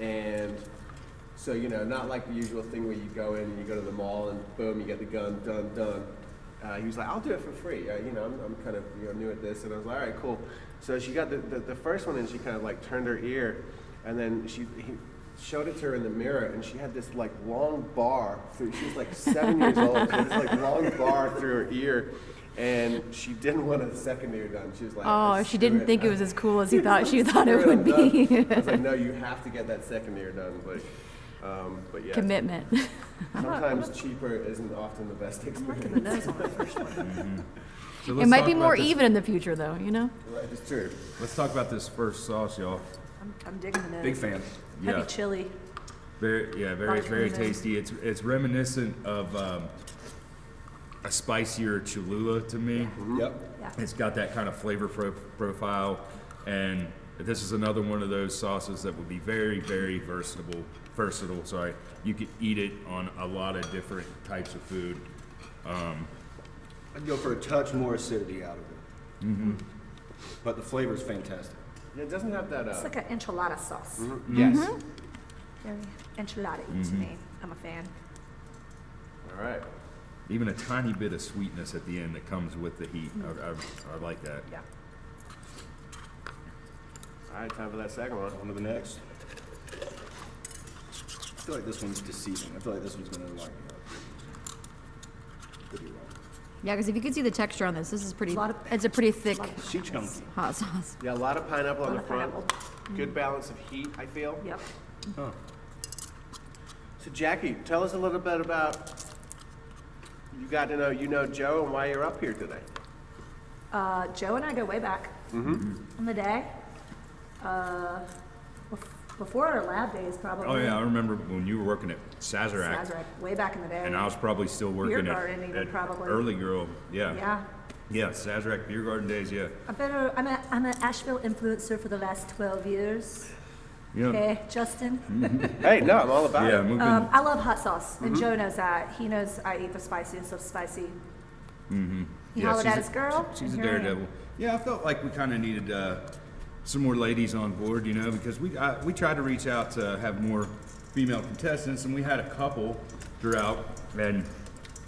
And so, you know, not like the usual thing where you go in and you go to the mall and boom, you get the gun, done. He was like, I'll do it for free. You know, I'm kind of new at this. And I was like, all right, cool. So she got the first one and she kind of like turned her ear, and then he showed it to her in the mirror, and she had this like long bar through, she was like 7 years old, she had this like long bar through her ear, and she didn't want a second ear done. She was like, Oh, she didn't think it was as cool as he thought she thought "Screw it would I'm be. done." I was like, no, you have to get that second ear done. But yeah, Commitment. sometimes cheaper isn't often the best I'm liking the experience. nose on that first one. So It let's might talk be about more this- even in the future, though, you know? Right, it's true. Let's talk about this first sauce, y'all. I'm digging the nose. Big fan. Heavy Yeah. chili. Very Like very lemon. tasty. It's reminiscent of a spicier Cholula to me. Yep. Yeah. It's got that kind of flavor profile, and this is another one of those sauces that would be very versatile. Sorry, you could eat it on a lot of different types of food. I'd go for a touch more acidity out of it. Mm-hmm. But the flavor's fantastic. Yeah, it doesn't have that. It's like an enchilada sauce. Yes. Very enchilada to me. I'm a fan. All right. even a tiny bit of sweetness at the end that comes with the heat. I like that. Yeah. All right, time for that second one. On to the next. I feel like this one's deceiving. I feel like this one's gonna like. Could be wrong. Yeah, because if you could see the texture on this is pretty. Lot of- It's a pretty thick She chunky. hot sauce. Yeah, a lot of pineapple on Lot the of front. pineapple. Good balance of heat, I feel. Yep. Huh. So Jackie, tell us a little bit about, you got to know, Joe and why you're up here today. Joe and I go way back in the day. Before our lab days, probably. Oh yeah, I remember when you were working at Sazerac, Sazerac, way back in the day. and I was probably still working garden even, at probably. Early Girl. Yeah. Yeah. Yeah, Sazerac Beer Garden days. Yeah. I'm an Asheville influencer for the last 12 years. Yeah. Okay, Justin. Hey, no, I'm all about Yeah, it. moving. I love hot sauce, and Joe knows that. He knows I eat the spicy and stuff spicy. He Yeah, hollered she's at a- his girl. She's a and here I am. daredevil. Yeah, I felt like we kind of needed some more ladies on board, because we tried to reach out to have more female contestants, and we had a couple throughout, and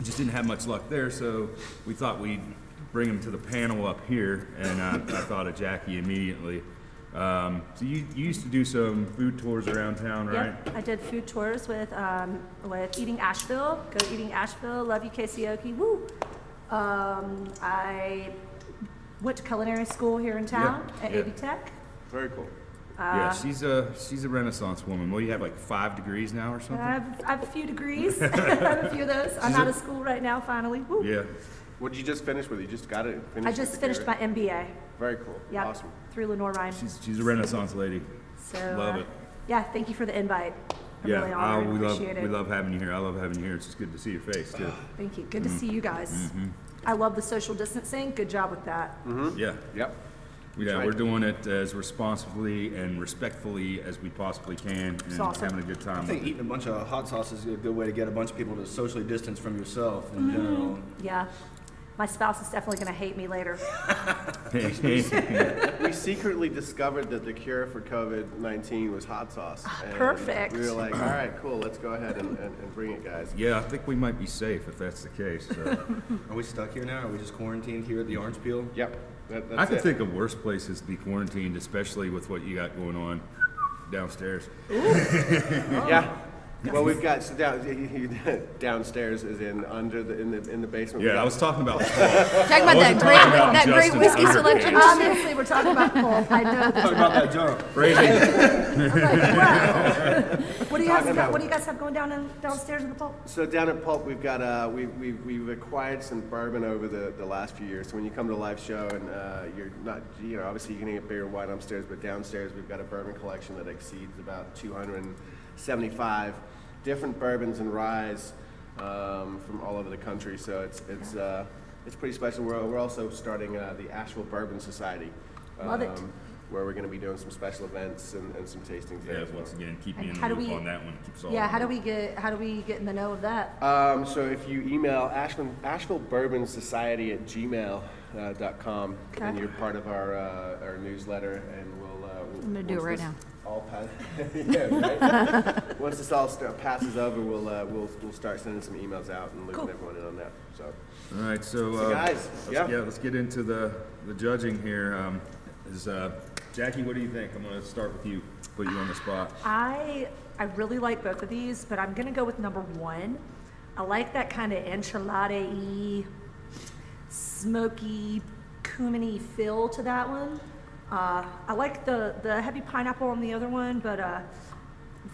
just didn't have much luck there. So we thought we'd bring them to the panel up here, and I thought of Jackie immediately. So you used to do some food tours around town, right? Yep, I did food tours with Eating Asheville. Go Eating Asheville. Love you, Caseoki. Woo! I went to culinary school here in town at yeah. AV Tech. Very cool. Yeah, she's a Renaissance woman. Well, you have like 5 degrees now or something? I have a few degrees. I have a few of those. I'm out of school right now, finally. Woo! Yeah. What did you just finish with? You just got it finished? I just finished my MBA. Very cool. Yeah, Awesome. through Lenore Ryan. She's a Renaissance lady. So Love it. Yeah, thank you for the invite. I'm really honored. we Appreciate it. love having you here. I love having you here. It's just good to see your face too. Thank you. Good to see you guys. I love the social distancing. Good job with that. Yeah, Yep. yeah, Tried we're to. doing it as responsibly and respectfully as we possibly can, and awesome. having a good time. I think with it. eating a bunch of hot sauce is a good way to get a bunch of people to socially distance from yourself in general. Yeah. My spouse is definitely going to hate me later. We secretly discovered that the cure for COVID-19 was hot sauce. And Perfect. We were like, all right, cool, let's go ahead and bring it, guys. Yeah, I think we might be safe if that's the case. So. Are we stuck here now? Are we just quarantined here at the Orange Peel? Yep. That's I could it. think of worse places to be quarantined, especially with what you got going on downstairs. Yeah. Well, we've got so downstairs is in the basement. Yeah, I was talking about. Talking about wasn't talking about that great Justin's whiskey underpants. selection. Obviously, we're talking about Paul. I know Talk that. about that jump. What do you guys have going downstairs in the pulp? So down at Pulp, we've got we've acquired some bourbon over the last few years. So when you come to a live show and you're not, obviously you can get beer and wine upstairs, but downstairs we've got a bourbon collection that exceeds about 275 different bourbons and ryes from all over the country. So it's pretty special. We're also starting the Asheville Bourbon Society. Love it. Where we're going to be doing some special events and some tastings there. Yeah, as well. once again, keep me And in how the do loop we- on that one. Keeps all Yeah, of how do them. we get in the know of that? So if you email Asheville Bourbon Society at gmail.com Okay. and you're part of our newsletter, and we'll I'm gonna do it once right this now. All yeah, right. Once this all passes over, we'll start sending some emails out and looping Cool. everyone in on that. So All right, so, So guys, yeah. let's get into the judging here. Jackie, what do you think? I'm going to start with you, put you on the spot. I really like both of these, but I'm gonna go with number one. I like that kind of enchilada-y, smoky, cumin-y feel to that one. I like the heavy pineapple on the other one, but I'm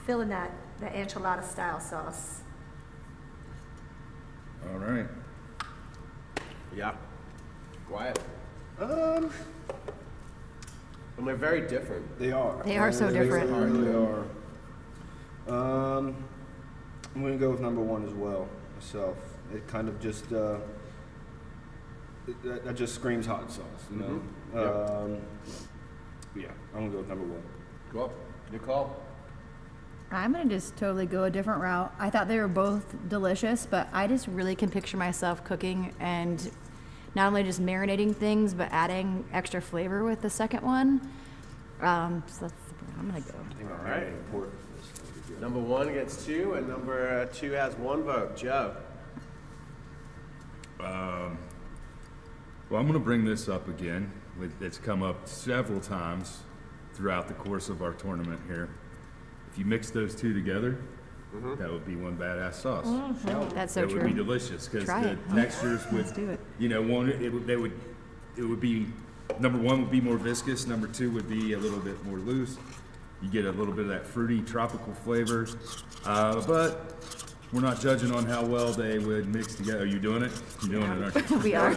feeling that enchilada style sauce. All right. yeah, quiet. And they're very different. They are. They are so They different. really are. I'm gonna go with number one as well myself. It kind of just that just screams hot sauce, you know. Yeah, I'm gonna go with number one. Cool. Good call. I'm gonna just totally go a different route. I thought they were both delicious, but I just really can picture myself cooking and not only just marinating things, but adding extra flavor with the second one. So that's, I'm gonna go. All right. Number one gets 2, and number 2 has 1 vote. Joe. Well, I'm going to bring this up again. It's come up several times throughout the course of our tournament here. If you mix those two together, that would be one badass sauce. That's so It true. would be delicious because Try the it. textures would, Let's do it. you know, it would be, number one would be more viscous, number two would be a little bit more loose. You get a little bit of that fruity tropical flavor, but we're not judging on how well they would mix together. Are you doing it? You're doing it, aren't you? We are.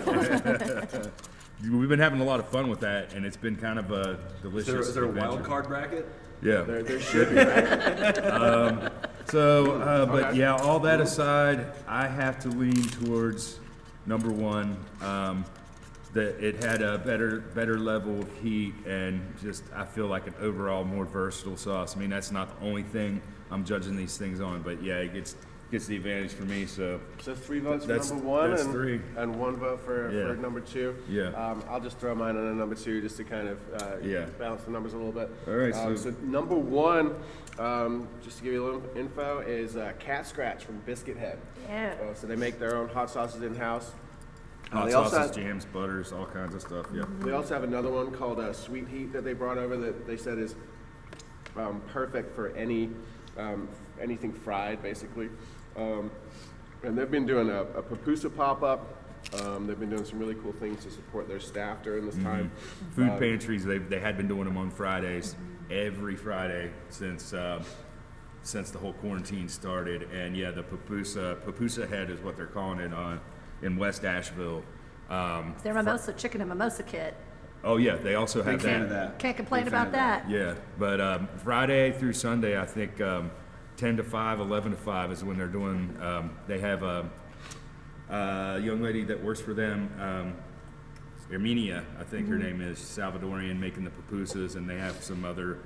We've been having a lot of fun with that, and it's been kind of a delicious. Is there a adventure. wild card bracket? Yeah. There should be, right? But yeah, all that aside, I have to lean towards number one. That it had a better level of heat, and just I feel like an overall more versatile sauce. I mean, that's not the only thing I'm judging these things on, but yeah, it gets the advantage for me. So 3 votes for That's- number one that's and, 3. and 1 vote for Yeah. number 2. Yeah. I'll just throw mine on a number 2 just to kind of Yeah. balance the numbers a little bit. All right, So number 1, just to give you a little info, is Cat Scratch from Biscuit Head. Yeah. So they make their own hot sauces in-house. hot they also sauces, have- jams, butters, all kinds of stuff. Yeah. They also have another one called Sweet Heat that they brought over that they said is perfect for anything fried, basically. And they've been doing a pupusa pop-up. They've been doing some really cool things to support their staff during this time. Food pantries, they had been doing them on Fridays, every Friday since the whole quarantine started. And yeah, the pupusa head is what they're calling it in West Asheville. Their mimosa chicken and mimosa kit. Oh yeah, they also have Big fan that. of that. Can't complain Big fan about of that. that. Yeah, but Friday through Sunday, I think 10 to 5, 11 to 5 is when they're doing. They have a young lady that works for them, Armenia, I think her name is, Salvadorian, making the pupusas, and they have some other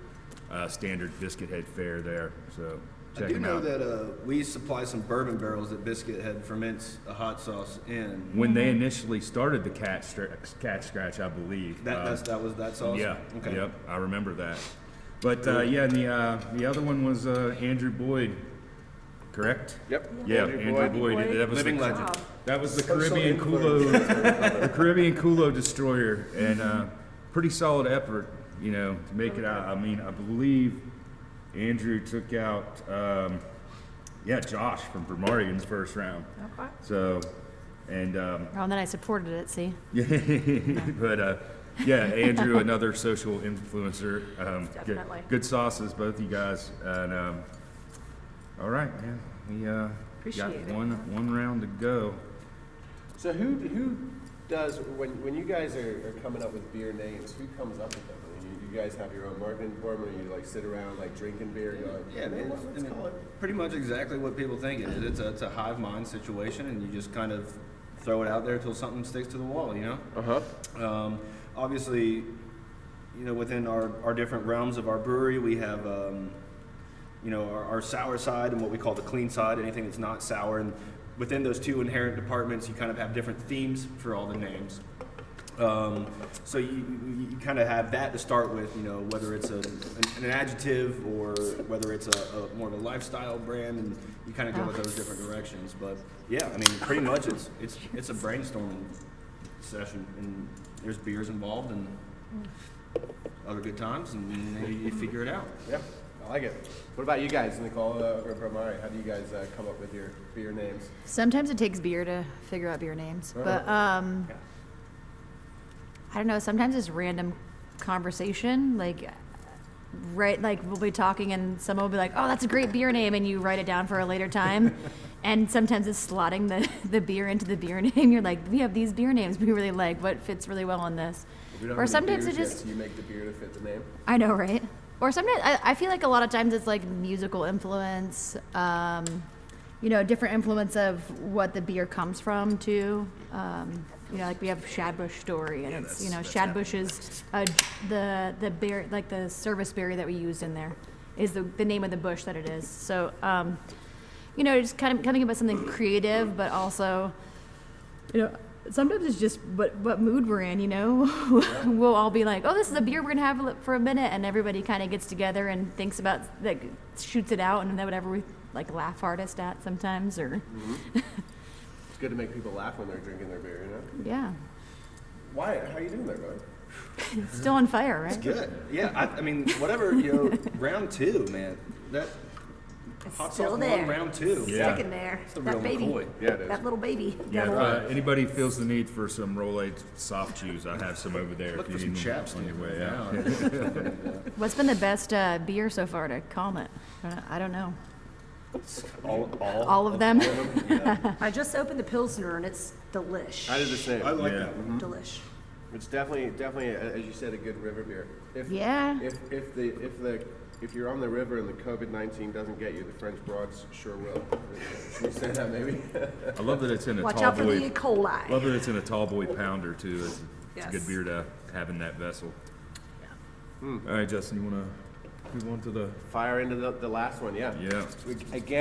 standard Biscuit Head fare there. So I check do them know out. that we supply some bourbon barrels that Biscuit Head ferments a hot sauce in. When they initially started the cat scratch, I believe. That was that sauce? Yeah. Okay. Yep. I remember that. But yeah, and the other one was Andrew Boyd, correct? Yep. Yeah, Andrew Andrew Boyd. Boyd. That was Living the, legend. That was the Social Caribbean Kulo, the Caribbean Kulo destroyer, and pretty solid effort, you know, to make it out. I mean, I believe Andrew took out, Josh from Bhramari in his first round. Okay. So, and Oh, and then I supported it, see? but yeah, Andrew, another social influencer. Definitely. Good sauces, both you guys. And all right, man, we got Appreciate it. one round to go. So who does, when you guys are coming up with beer names, who comes up with them? I mean, you guys have your own marketing department, or you like sit around like drinking beer and go like, Yeah, man, let's call it. pretty much exactly what people think it is. It's a hive mind situation, and you just kind of throw it out there until something sticks to the wall, you know? Uh-huh. Obviously, you know, within our different realms of our brewery, we have, you know, our sour side and what we call the clean side, anything that's not sour. And within those two inherent departments, you kind of have different themes for all the names. So you kind of have that to start with, you know, whether it's an adjective or whether it's a more of a lifestyle brand, and you kind of go with those different directions. But yeah, I mean, pretty much it's a brainstorming session, and there's beers involved and other good times, and you figure it out. Yeah, I like it. What about you guys, Nicole or Bhramari? How do you guys come up with your beer names? Sometimes it takes beer to figure out beer names, but I don't know. Sometimes it's random conversation, like we'll be talking and someone will be like, "Oh, that's a great beer name," and you write it down for a later time. And sometimes it's slotting the beer into the beer name. You're like, "We have these beer names we really like. What fits really well in this?" If we don't Or have any sometimes beers it yet, just so you make the beer to fit the name. I know, right? Or sometimes I feel like a lot of times it's like musical influence, you know, different influence of what the beer comes from too. You know, like we have Shadbush Story, and it's, you know, Shadbush is the beer, like the service berry that we used in there is the name of the bush that it is. So, you know, just kind of coming up with something creative, but also, you know, sometimes it's just what mood we're in, you know? We'll all be like, "Oh, this is a beer we're gonna have for a minute," and everybody kind of gets together and thinks about, like, shoots it out, and then whatever we like laugh hardest at sometimes, or It's good to make people laugh when they're drinking their beer, you know? Yeah. Wyatt, how you doing there, bud? Still on fire, right? Good. Yeah, I mean, whatever, round 2, man. That hot Still sauce there. won round 2. Yeah. Second there. the That real baby. McCoy. Yeah, it is. That little baby. Yeah, Got if anybody feels the need for some Rolade soft chews, I have some over there. Look if for you some need them chapstick on your way now. out. What's been the best beer so far to comment? I don't know. All of them? I just opened the Pilsner and it's delish. I did the same. I like Yeah. that. Delish. It's definitely, as you said, a good river beer. If, Yeah. If you're on the river and the COVID-19 doesn't get you, the French broads sure will. Should we say that maybe? I love that it's in a Watch tall out for boy. the E. coli. Love that it's in a tall boy pounder too. It's a Yes. good beer to have in that vessel. All right, Justin, you want to move on to the? Fire into the last one, yeah. Yeah.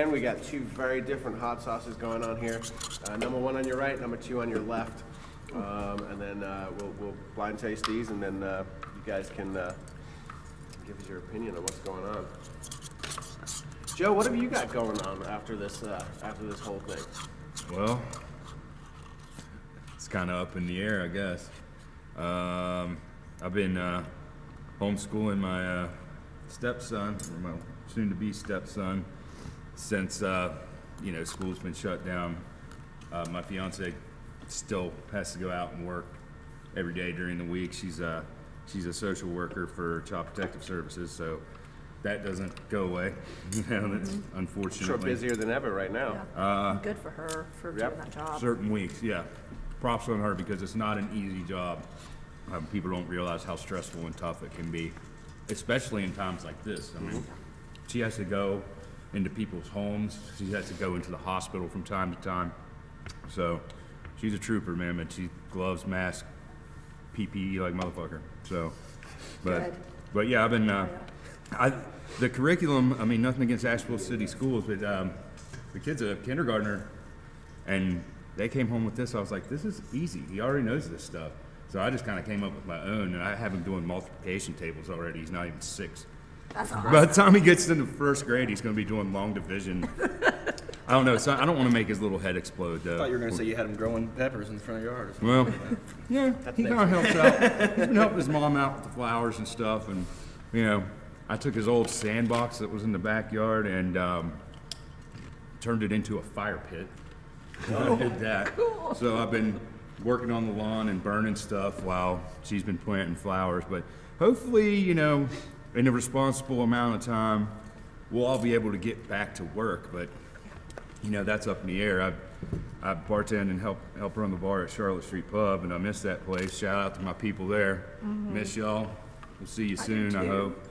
We got two very different hot sauces going on here. Number 1 on your right, number 2 on your left. And then we'll blind taste these, and then you guys can give us your opinion on what's going on. Joe, what have you got going on after this whole thing? Well, it's kind of up in the air, I guess. I've been homeschooling my stepson, or my soon-to-be stepson, since school's been shut down. My fiance still has to go out and work every day during the week. She's a social worker for Child Protective Services, so that doesn't go away. That's unfortunately. Sure, busier than ever right now. Yeah. Good for her for Yep. doing that job. Certain weeks, yeah. Props on her because it's not an easy job. People don't realize how stressful and tough it can be, especially in times like this. I mean, she has to go into people's homes. She has to go into the hospital from time to time. So she's a trooper, man. But she gloves, mask, PPE like motherfucker. So, Good. but yeah, I've been. The curriculum. I mean, nothing against Asheville City Schools, but the kid's a kindergartner, and they came home with this. I was like, this is easy. He already knows this stuff. So I just kind of came up with my own, and I have him doing multiplication tables already. He's not even 6. That's awesome. By the time he gets into first grade, he's going to be doing long division. I don't know. So I don't want to make his little head explode, though. I thought you were going to say you had him growing peppers in the front of your yard or something. Well, yeah, he kind of helps out. He's been helping his mom out with the flowers and stuff, and I took his old sandbox that was in the backyard and turned it into a fire pit. I did that. Cool. So I've been working on the lawn and burning stuff while she's been planting flowers. But hopefully, in a responsible amount of time, we'll all be able to get back to work. But that's up in the air. I bartend and help run the bar at Charlotte Street Pub, and I miss that place. Shout out to my people there. Miss y'all. We'll see you soon, I hope.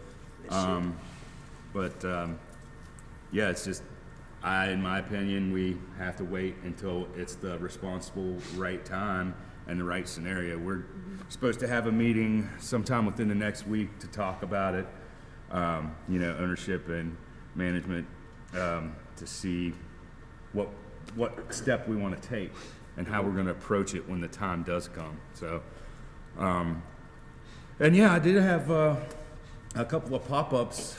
Yeah, it's just, in my opinion, we have to wait until it's the responsible right time and the right scenario. We're supposed to have a meeting sometime within the next week to talk about it, ownership and management, to see what step we want to take and how we're going to approach it when the time does come. So, and yeah, I did have a couple of pop-ups,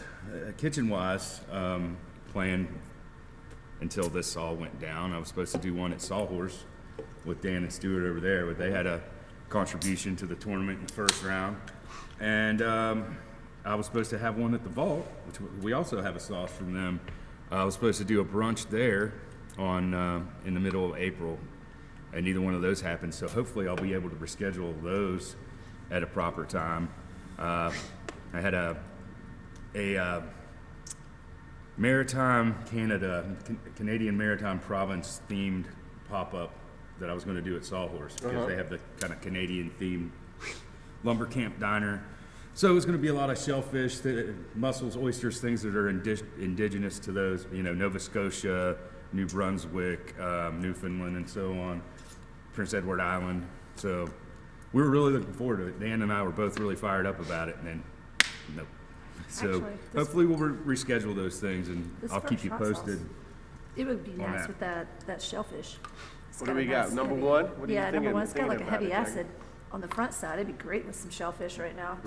kitchen-wise, planned until this all went down. I was supposed to do one at Sawhorse with Dan and Stewart over there, but they had a contribution to the tournament in the first round. And I was supposed to have one at the Vault, which we also have a sauce from them. I was supposed to do a brunch there in the middle of April, and neither one of those happened. So hopefully I'll be able to reschedule those at a proper time. I had a Maritime Canadian Maritime Province themed pop-up that I was going to do at Sawhorse because they have the kind of Canadian themed lumber camp diner. So it was going to be a lot of shellfish, mussels, oysters, things that are indigenous to those, Nova Scotia, New Brunswick, Newfoundland, and so on, Prince Edward Island. So we were really looking forward to it. Dan and I were both really fired up about it, and then nope. So Actually, hopefully we'll reschedule those things, and This I'll keep first you hot posted. sauce, it would be on nice that. with that shellfish. It's What do got a we got? nice Number heavy- one? What are you yeah, thinking- number one. It's got like a thinking heavy about it, acid on the front side. It'd be great with some shellfish right now.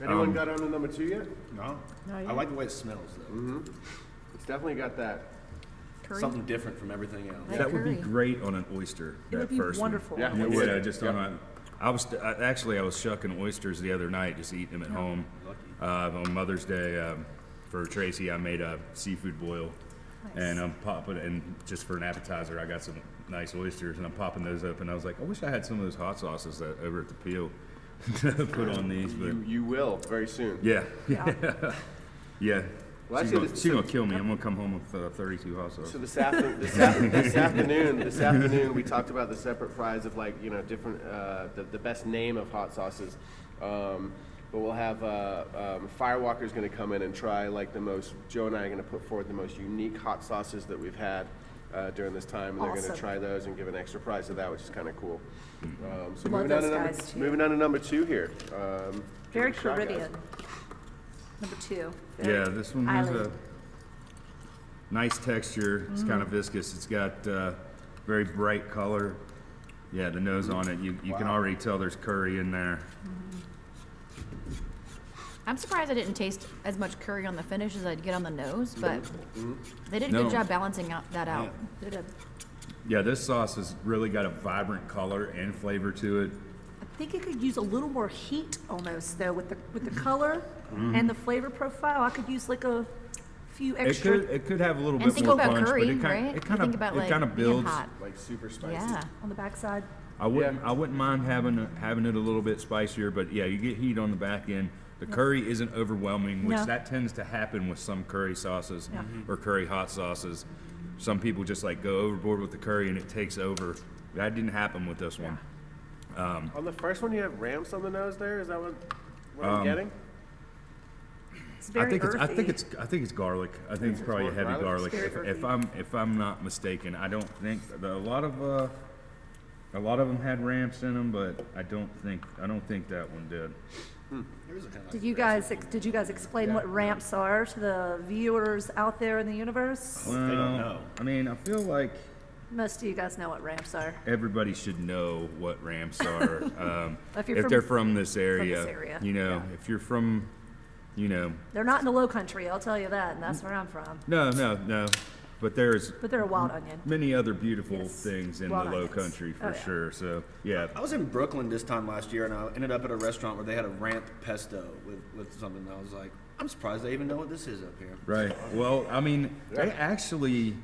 Anyone got on to number 2 yet? No. No, I yeah. like the way it smells, though. It's definitely got that curry. Something different from everything else. Like That would be curry. great on an oyster. It would that be first wonderful. Yeah. One. It Yeah, would. just Yeah. on a. I was shucking oysters the other night, just eating them at home. On Mother's Day for Tracy, I made a seafood boil, and I'm popping. And just for an appetizer, I got some nice oysters, and I'm popping those up. And I was like, I wish I had some of those hot sauces that over at the Peel to put on these, but You will very soon. yeah, Yeah. yeah. Well, she's actually, gonna kill me. I'm gonna come home with 32 hot sauces. So this afternoon, we talked about the separate prize of different the best name of hot sauces. But we'll have Firewalker's going to come in and try Joe and I are going to put forward the most unique hot sauces that we've had during this time, and they're going to Awesome. try those and give an extra prize to that, which is kind of cool. So Love moving on, those to guys, too. moving on to number 2 here. Very give it a shot, guys. Caribbean. Number 2. Yeah, this one has a Island. nice texture. It's kind of viscous. It's got very bright color. Yeah, the nose on it, you can already tell there's curry in there. I'm surprised I didn't taste as much curry on the finish as I'd get on the nose, but they did a No. good job balancing that out. Did a- Yeah, this sauce has really got a vibrant color and flavor to it. I think it could use a little more heat almost though with the color and the flavor profile. I could use like a few extra. It could have a little And bit think more about punch, curry, but it right? kind You of think about it kind of being builds. hot. Like super spicy. Yeah. On the backside. I wouldn't mind having it a little bit spicier, but yeah, you get heat on the back end. The curry isn't overwhelming, which No. that tends to happen with some curry sauces Yeah. or curry hot sauces. Some people just go overboard with the curry and it takes over. That didn't happen with this one. On the first one, you have ramps on the nose there. Is that what I'm getting? It's very I think earthy. it's garlic. I think it's probably a heavy garlic? garlic. It's very If I'm not mistaken, I don't think a lot of them had ramps in them, but I don't think that one did. Did you guys explain what ramps are to the viewers out there in the universe? Well, They don't know. I mean, I feel like Most of you guys know what ramps are. everybody should know what ramps are. If you're if from- they're from this area, area, yeah. If you're from, They're not in the Low Country, I'll tell you that, and that's where I'm from. no. But there's But they're a wild onion. many other beautiful Yes. things in Wild the Low onions. Country for Oh, yeah. sure. So yeah, I was in Brooklyn this time last year, and I ended up at a restaurant where they had a ramp pesto with something. And I was like, I'm surprised they even know what this is up here. right. Well, I mean, they actually,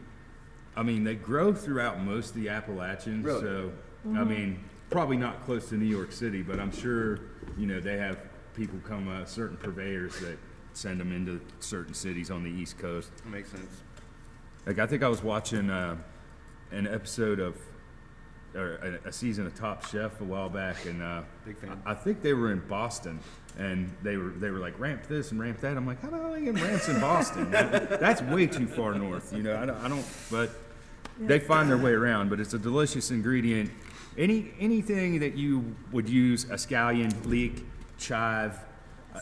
they grow throughout most of the Appalachians. Really? So I mean, probably not close to New York City, but I'm sure they have people come, certain purveyors that send them into certain cities on the East Coast. That makes sense. Like I think I was watching an episode of or a season of Top Chef a while back, and Big fan. I think they were in Boston, and they were like ramp this and ramp that. I'm like, how the hell are they getting ramps in Boston? That's way too far north, I don't. But they find their way around. But it's a delicious ingredient. Anything that you would use, a scallion, leek, chive.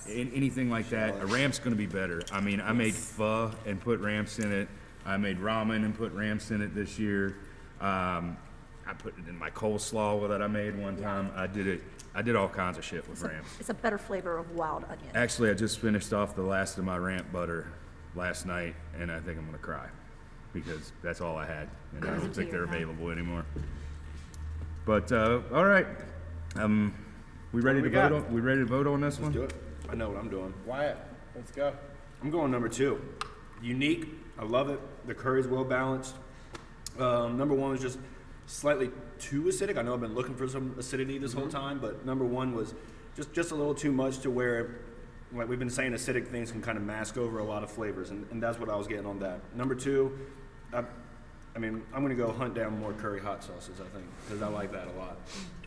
Anything like that, a ramp's going to be better. I mean, I made pho and put ramps in it. I made ramen and put ramps in it this year. I put it in my coleslaw that I made one time. I did all kinds of shit with ramps. It's a better flavor of wild onion. Actually, I just finished off the last of my ramp butter last night, and I think I'm going to cry because that's all I had, and I don't think they're available anymore. But all right, we ready to got? vote on? We ready to vote on this one? Do it. I know what I'm doing. Wyatt, let's go. I'm going number 2. Unique. I love it. The curry's well balanced. Number 1 was just slightly too acidic. I know I've been looking for some acidity this whole time, but number 1 was just a little too much to where, like we've been saying, acidic things can kind of mask over a lot of flavors, and that's what I was getting on that. Number 2, I'm going to go hunt down more curry hot sauces, I think, because I like that a lot.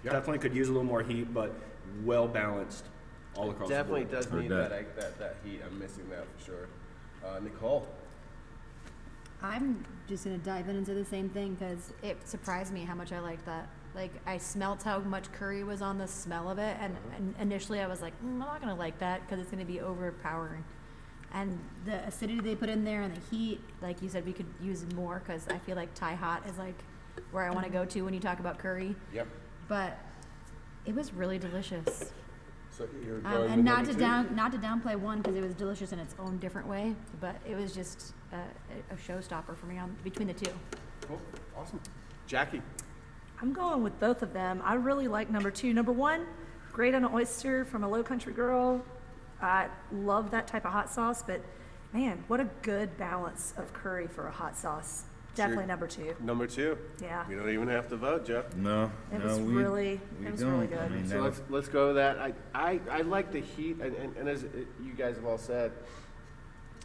Definitely could use a little more heat, but well balanced all across Definitely the board. does need Heard that heat. I'm missing that for sure. Nicole. I'm just gonna dive into the same thing because it surprised me how much I liked that. Like I smelt how much curry was on the smell of it, and initially I was like, I'm not gonna like that because it's gonna be overpowering. And the acidity they put in there and the heat, like you said, we could use more because I feel like Thai hot is like where I want to go to when you talk about curry. Yep. But it was really delicious. So you're going And with not number two? not to downplay one because it was delicious in its own different way, but it was just a showstopper for me between the two. Cool. Awesome. Jackie. I'm going with both of them. I really like number 2. Number 1, great on an oyster from a Low Country girl. I love that type of hot sauce, but man, what a good balance of curry for a hot sauce. Definitely number 2. Number 2. Yeah. We don't even have to vote, Jeff. No, It no, was we really don't. good. I mean, So let's go with that. I like the heat, and as you guys have all said,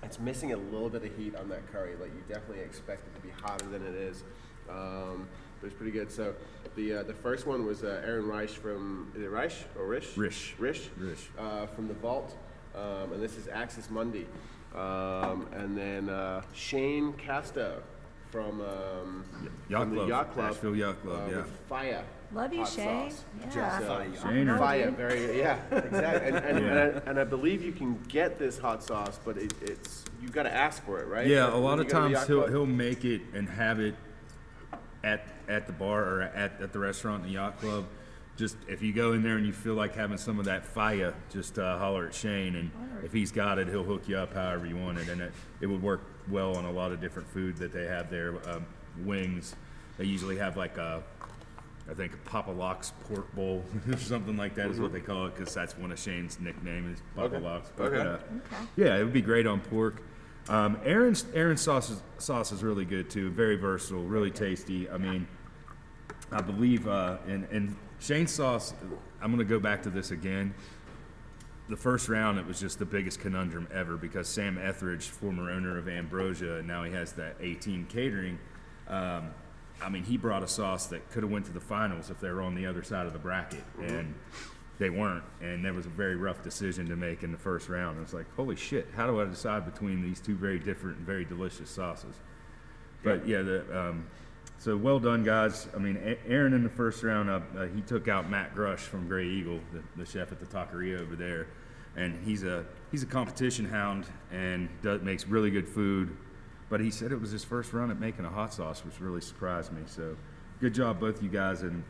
it's missing a little bit of heat on that curry. Like, you definitely expect it to be hotter than it is. But it's pretty good. So the first one was Aaron Reich from, is it Reich or Rish? Rish. From the Vault, and this is Axis Mundi. And then Shane Casto from Yacht from the Club, Yacht Club, Asheville Yacht Club, yeah. with Fire. Love you, hot Shay. sauce. Yeah. Shane or- Fire, very, yeah, exactly. And I believe you can get this hot sauce, but it's you got to ask for it, right? Yeah, a When lot you of go to the times Yacht Club? he'll make it and have it at the bar or at the restaurant, the yacht club. Just if you go in there and you feel like having some of that fire, just holler at Shane, and if he's got it, he'll hook you up however you want it, and it would work well on a lot of different food that they have there. Wings, they usually have like I think a Papa Locks pork bowl or something like that is what they call it, because that's one of Shane's nickname is Papa Okay. Locks. But, Okay. yeah, it would be great on pork. Aaron's sauce is really good too. Very versatile, really tasty. I mean, I believe and Shane's sauce. I'm gonna go back to this again. The first round, it was just the biggest conundrum ever because Sam Etheridge, former owner of Ambrosia, and now he has that 18 catering. I mean, he brought a sauce that could have went to the finals if they were on the other side of the bracket, and they weren't. And there was a very rough decision to make in the first round. It was like, holy shit, how do I decide between these two very different and very delicious sauces? But yeah, so well done, guys. I mean, Aaron in the first round, he took out Matt Grush from Gray Eagle, the chef at the taqueria over there, and he's a competition hound and makes really good food. But he said it was his first run at making a hot sauce, which really surprised me. So good job, both you guys. And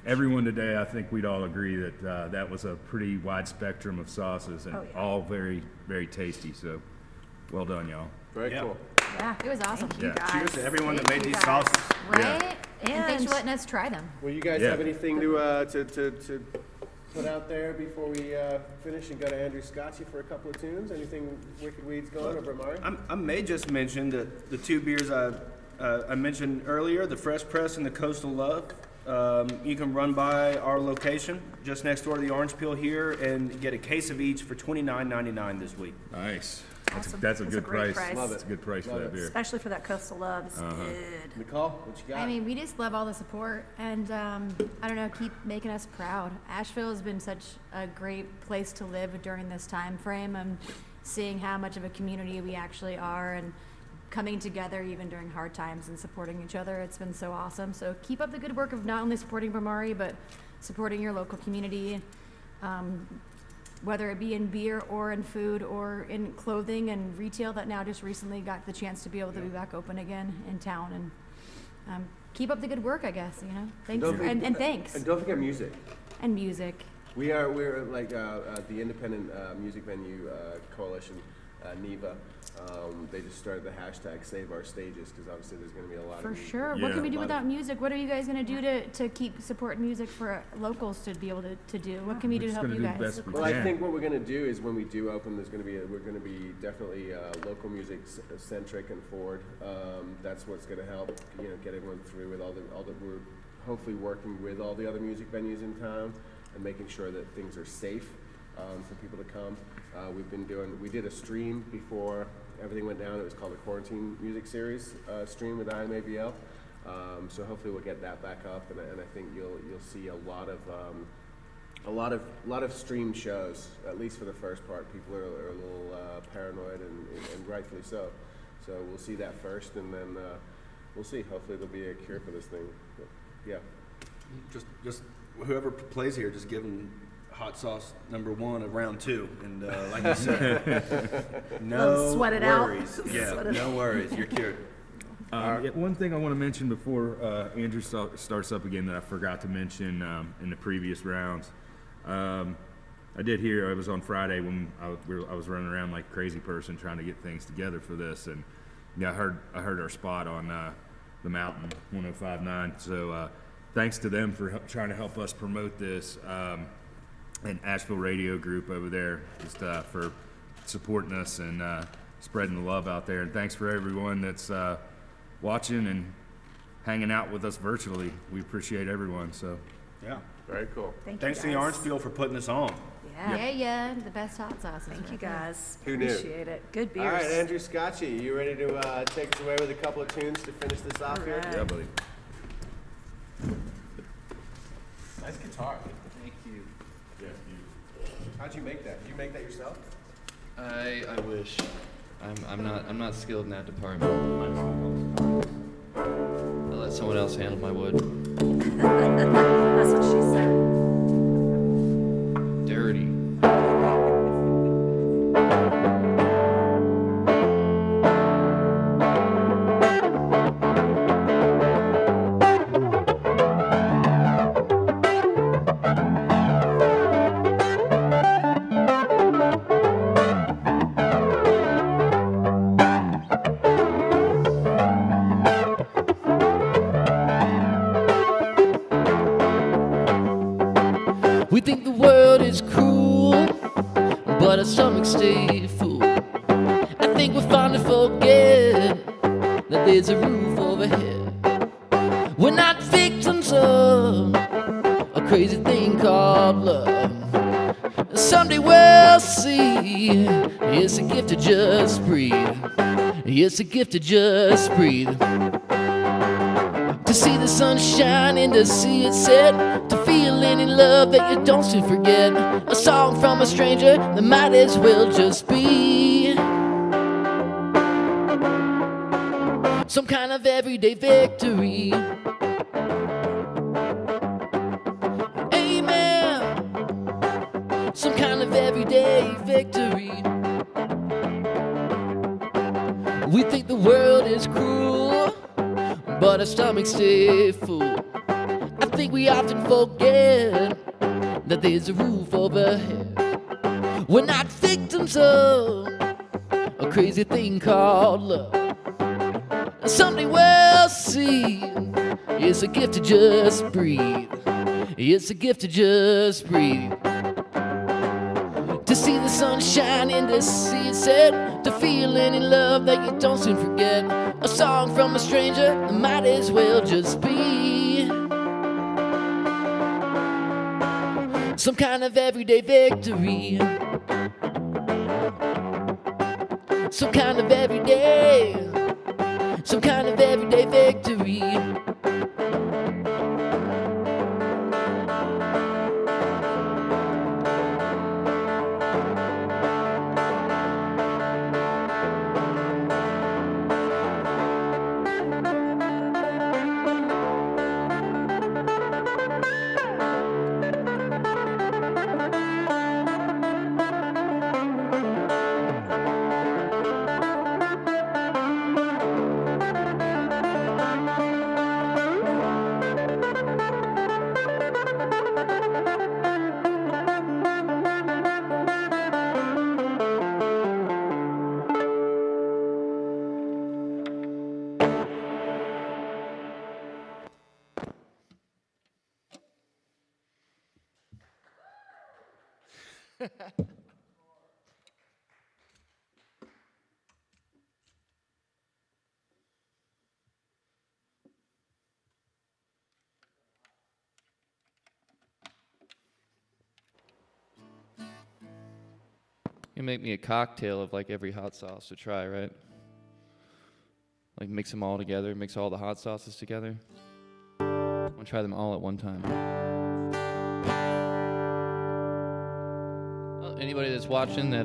everyone today, I think we'd all agree that that was a pretty wide spectrum of sauces and all very, very tasty. So well done, y'all. Very Yeah. cool. Yeah, it was awesome. Yeah. Cheers to everyone that Thank made you these guys. sauces. Right? And thanks And- for letting us try them. Well, you guys Yeah. have anything to put out there before we finish and go to Andrew Scotchy for a couple of tunes? Anything Wicked Weeds going or Bhramari? I may just mention that the two beers I mentioned earlier, the Fresh Press and the Coastal Love, you can run by our location just next door to the Orange Peel here and get a case of each for $29.99 this week. Nice. Awesome. That's a That's a good great price. price. Love That's a good price for Love that it. beer. Especially for that coastal love. It's good. Nicole, what you got? I mean, we just love all the support, and I don't know, keep making us proud. Asheville has been such a great place to live during this time frame, and seeing how much of a community we actually are, and coming together even during hard times and supporting each other. It's been so awesome. So keep up the good work of not only supporting Bhramari, but supporting your local community, whether it be in beer or in food or in clothing and retail that now just recently got the chance to be able to be back open again in town. And keep up the good work, I guess, you know. Thanks. And thanks. And don't forget music. And music. We're like the Independent Music Venue Coalition, NEVA. They just started the hashtag Save Our Stages because obviously there's going to be a lot For of sure. Yeah. What can we do A lot without music? What are you guys going to do to keep supporting music for locals to be able to do? What can we do to just help gonna you do the guys? best we Well, I can. think what we're going to do is when we do open, we're going to be definitely local music centric and forward. That's what's going to help, get everyone through with all the we're hopefully working with all the other music venues in town and making sure that things are safe for people to come. We did a stream before everything went down. It was called the Quarantine Music Series stream with IamAVL. So hopefully we'll get that back up, and I think you'll see a lot of stream shows, at least for the first part. People are a little paranoid, and rightfully so. So we'll see that first, and then we'll see. Hopefully there'll be a cure for this thing. But, yeah. Just whoever plays here, just give them hot sauce number 1 of round 2, and like you said, no Sweat it out. worries. Yeah, Sweat it no worries. You're cured. One thing I want to mention before Andrew starts up again that I forgot to mention in the previous rounds. I did hear, it was on Friday when I was running around like a crazy person trying to get things together for this, and yeah, I heard our spot on the Mountain 105.9. So thanks to them for trying to help us promote this, and Asheville Radio Group over there, just for supporting us and spreading the love out there. And thanks for everyone that's watching and hanging out with us virtually. We appreciate everyone. So Yeah. Very cool. Thanks to the Orange Peel for putting this on. Yeah. The best hot sauces. Thank you right there. guys. Who knew? Appreciate it. Good beers. All right, Andrew Scotchy, you ready to take us away with a couple of tunes to finish this off here? right. yeah, buddy. Nice guitar. Thank you. How'd you make that? Did you make that yourself? I wish. I'm not skilled in that department. I'll let someone else handle my wood. That's what she said. Dirty. We think the world is cruel, but our stomachs stay full. I think we finally forget that there's a roof overhead. We're not victims of a crazy thing called love. Someday we'll see. It's a gift to just breathe. It's a gift to just breathe. To see the sun shine and to see it set, to feel any love that you don't soon forget. A song from a stranger that might as well just be some kind of everyday victory. Amen. Some kind of everyday victory. We think the world is cruel, but our stomachs stay full. I think we often forget that there's a roof overhead. We're not victims of a crazy thing called love. Someday we'll see. It's a gift to just breathe. It's a gift to just breathe. To see the sun shine and to see it set, to feel any love that you don't soon forget. A song from a stranger that might as well just be some kind of everyday victory. Some kind of everyday victory. You make me a cocktail of like every hot sauce to try, right? Like mix them all together, mix all the hot sauces together. I want to try them all at one time. Well, anybody that's watching that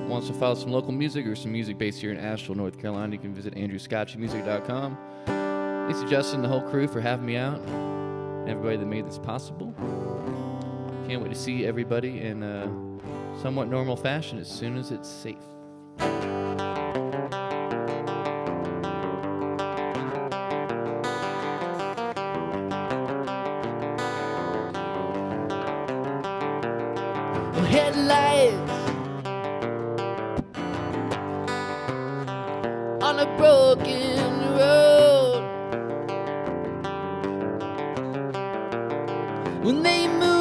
wants to follow some local music or some music based here in Asheville, North Carolina, you can visit andrewscotchymusic.com. Thanks to Justin and the whole crew for having me out, and everybody that made this possible. Can't wait to see everybody in somewhat normal fashion as soon as it's safe. headlights on a broken road. When they move,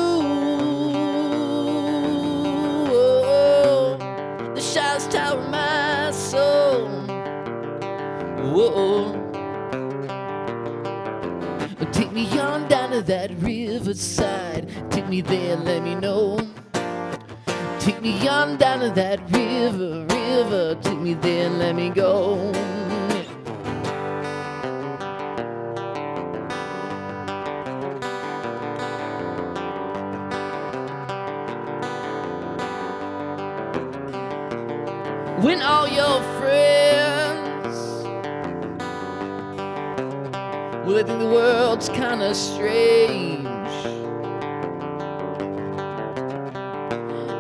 the shadows tower my soul. Whoa. Take me on down to that riverside. Take me there, let me know. Take me on down to that river. Take me there, let me go. When all your friends, well, they think the world's kinda strange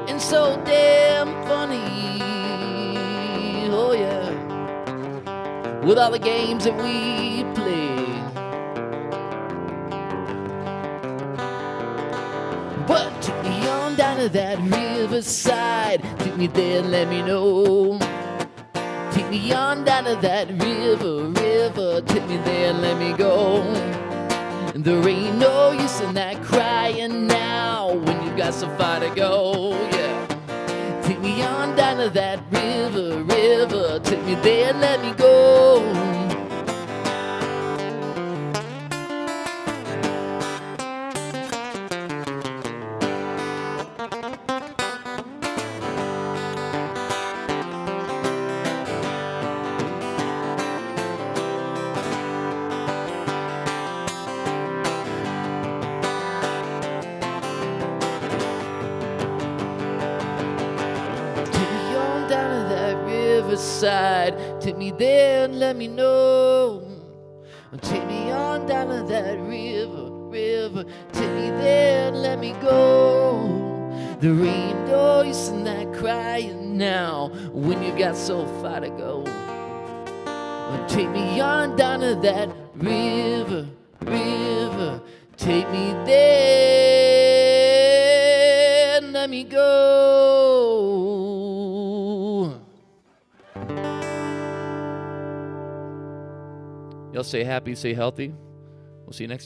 and so damn funny, oh yeah, with all the games that we play. But take me on down to that riverside. Take me there, let me know. Take me on down to that river. Take me there, let me go. And there ain't no use in that crying now when you got so far to go, yeah. Take me on down to that river. Take me there, let me go. Side. Take me there and let me know. Take me on down to that river. Take me there and let me go. There ain't no use in that crying now when you got so far to go. Take me on down to that river. Take me there and let me go. Y'all stay happy, stay healthy. We'll see you next time.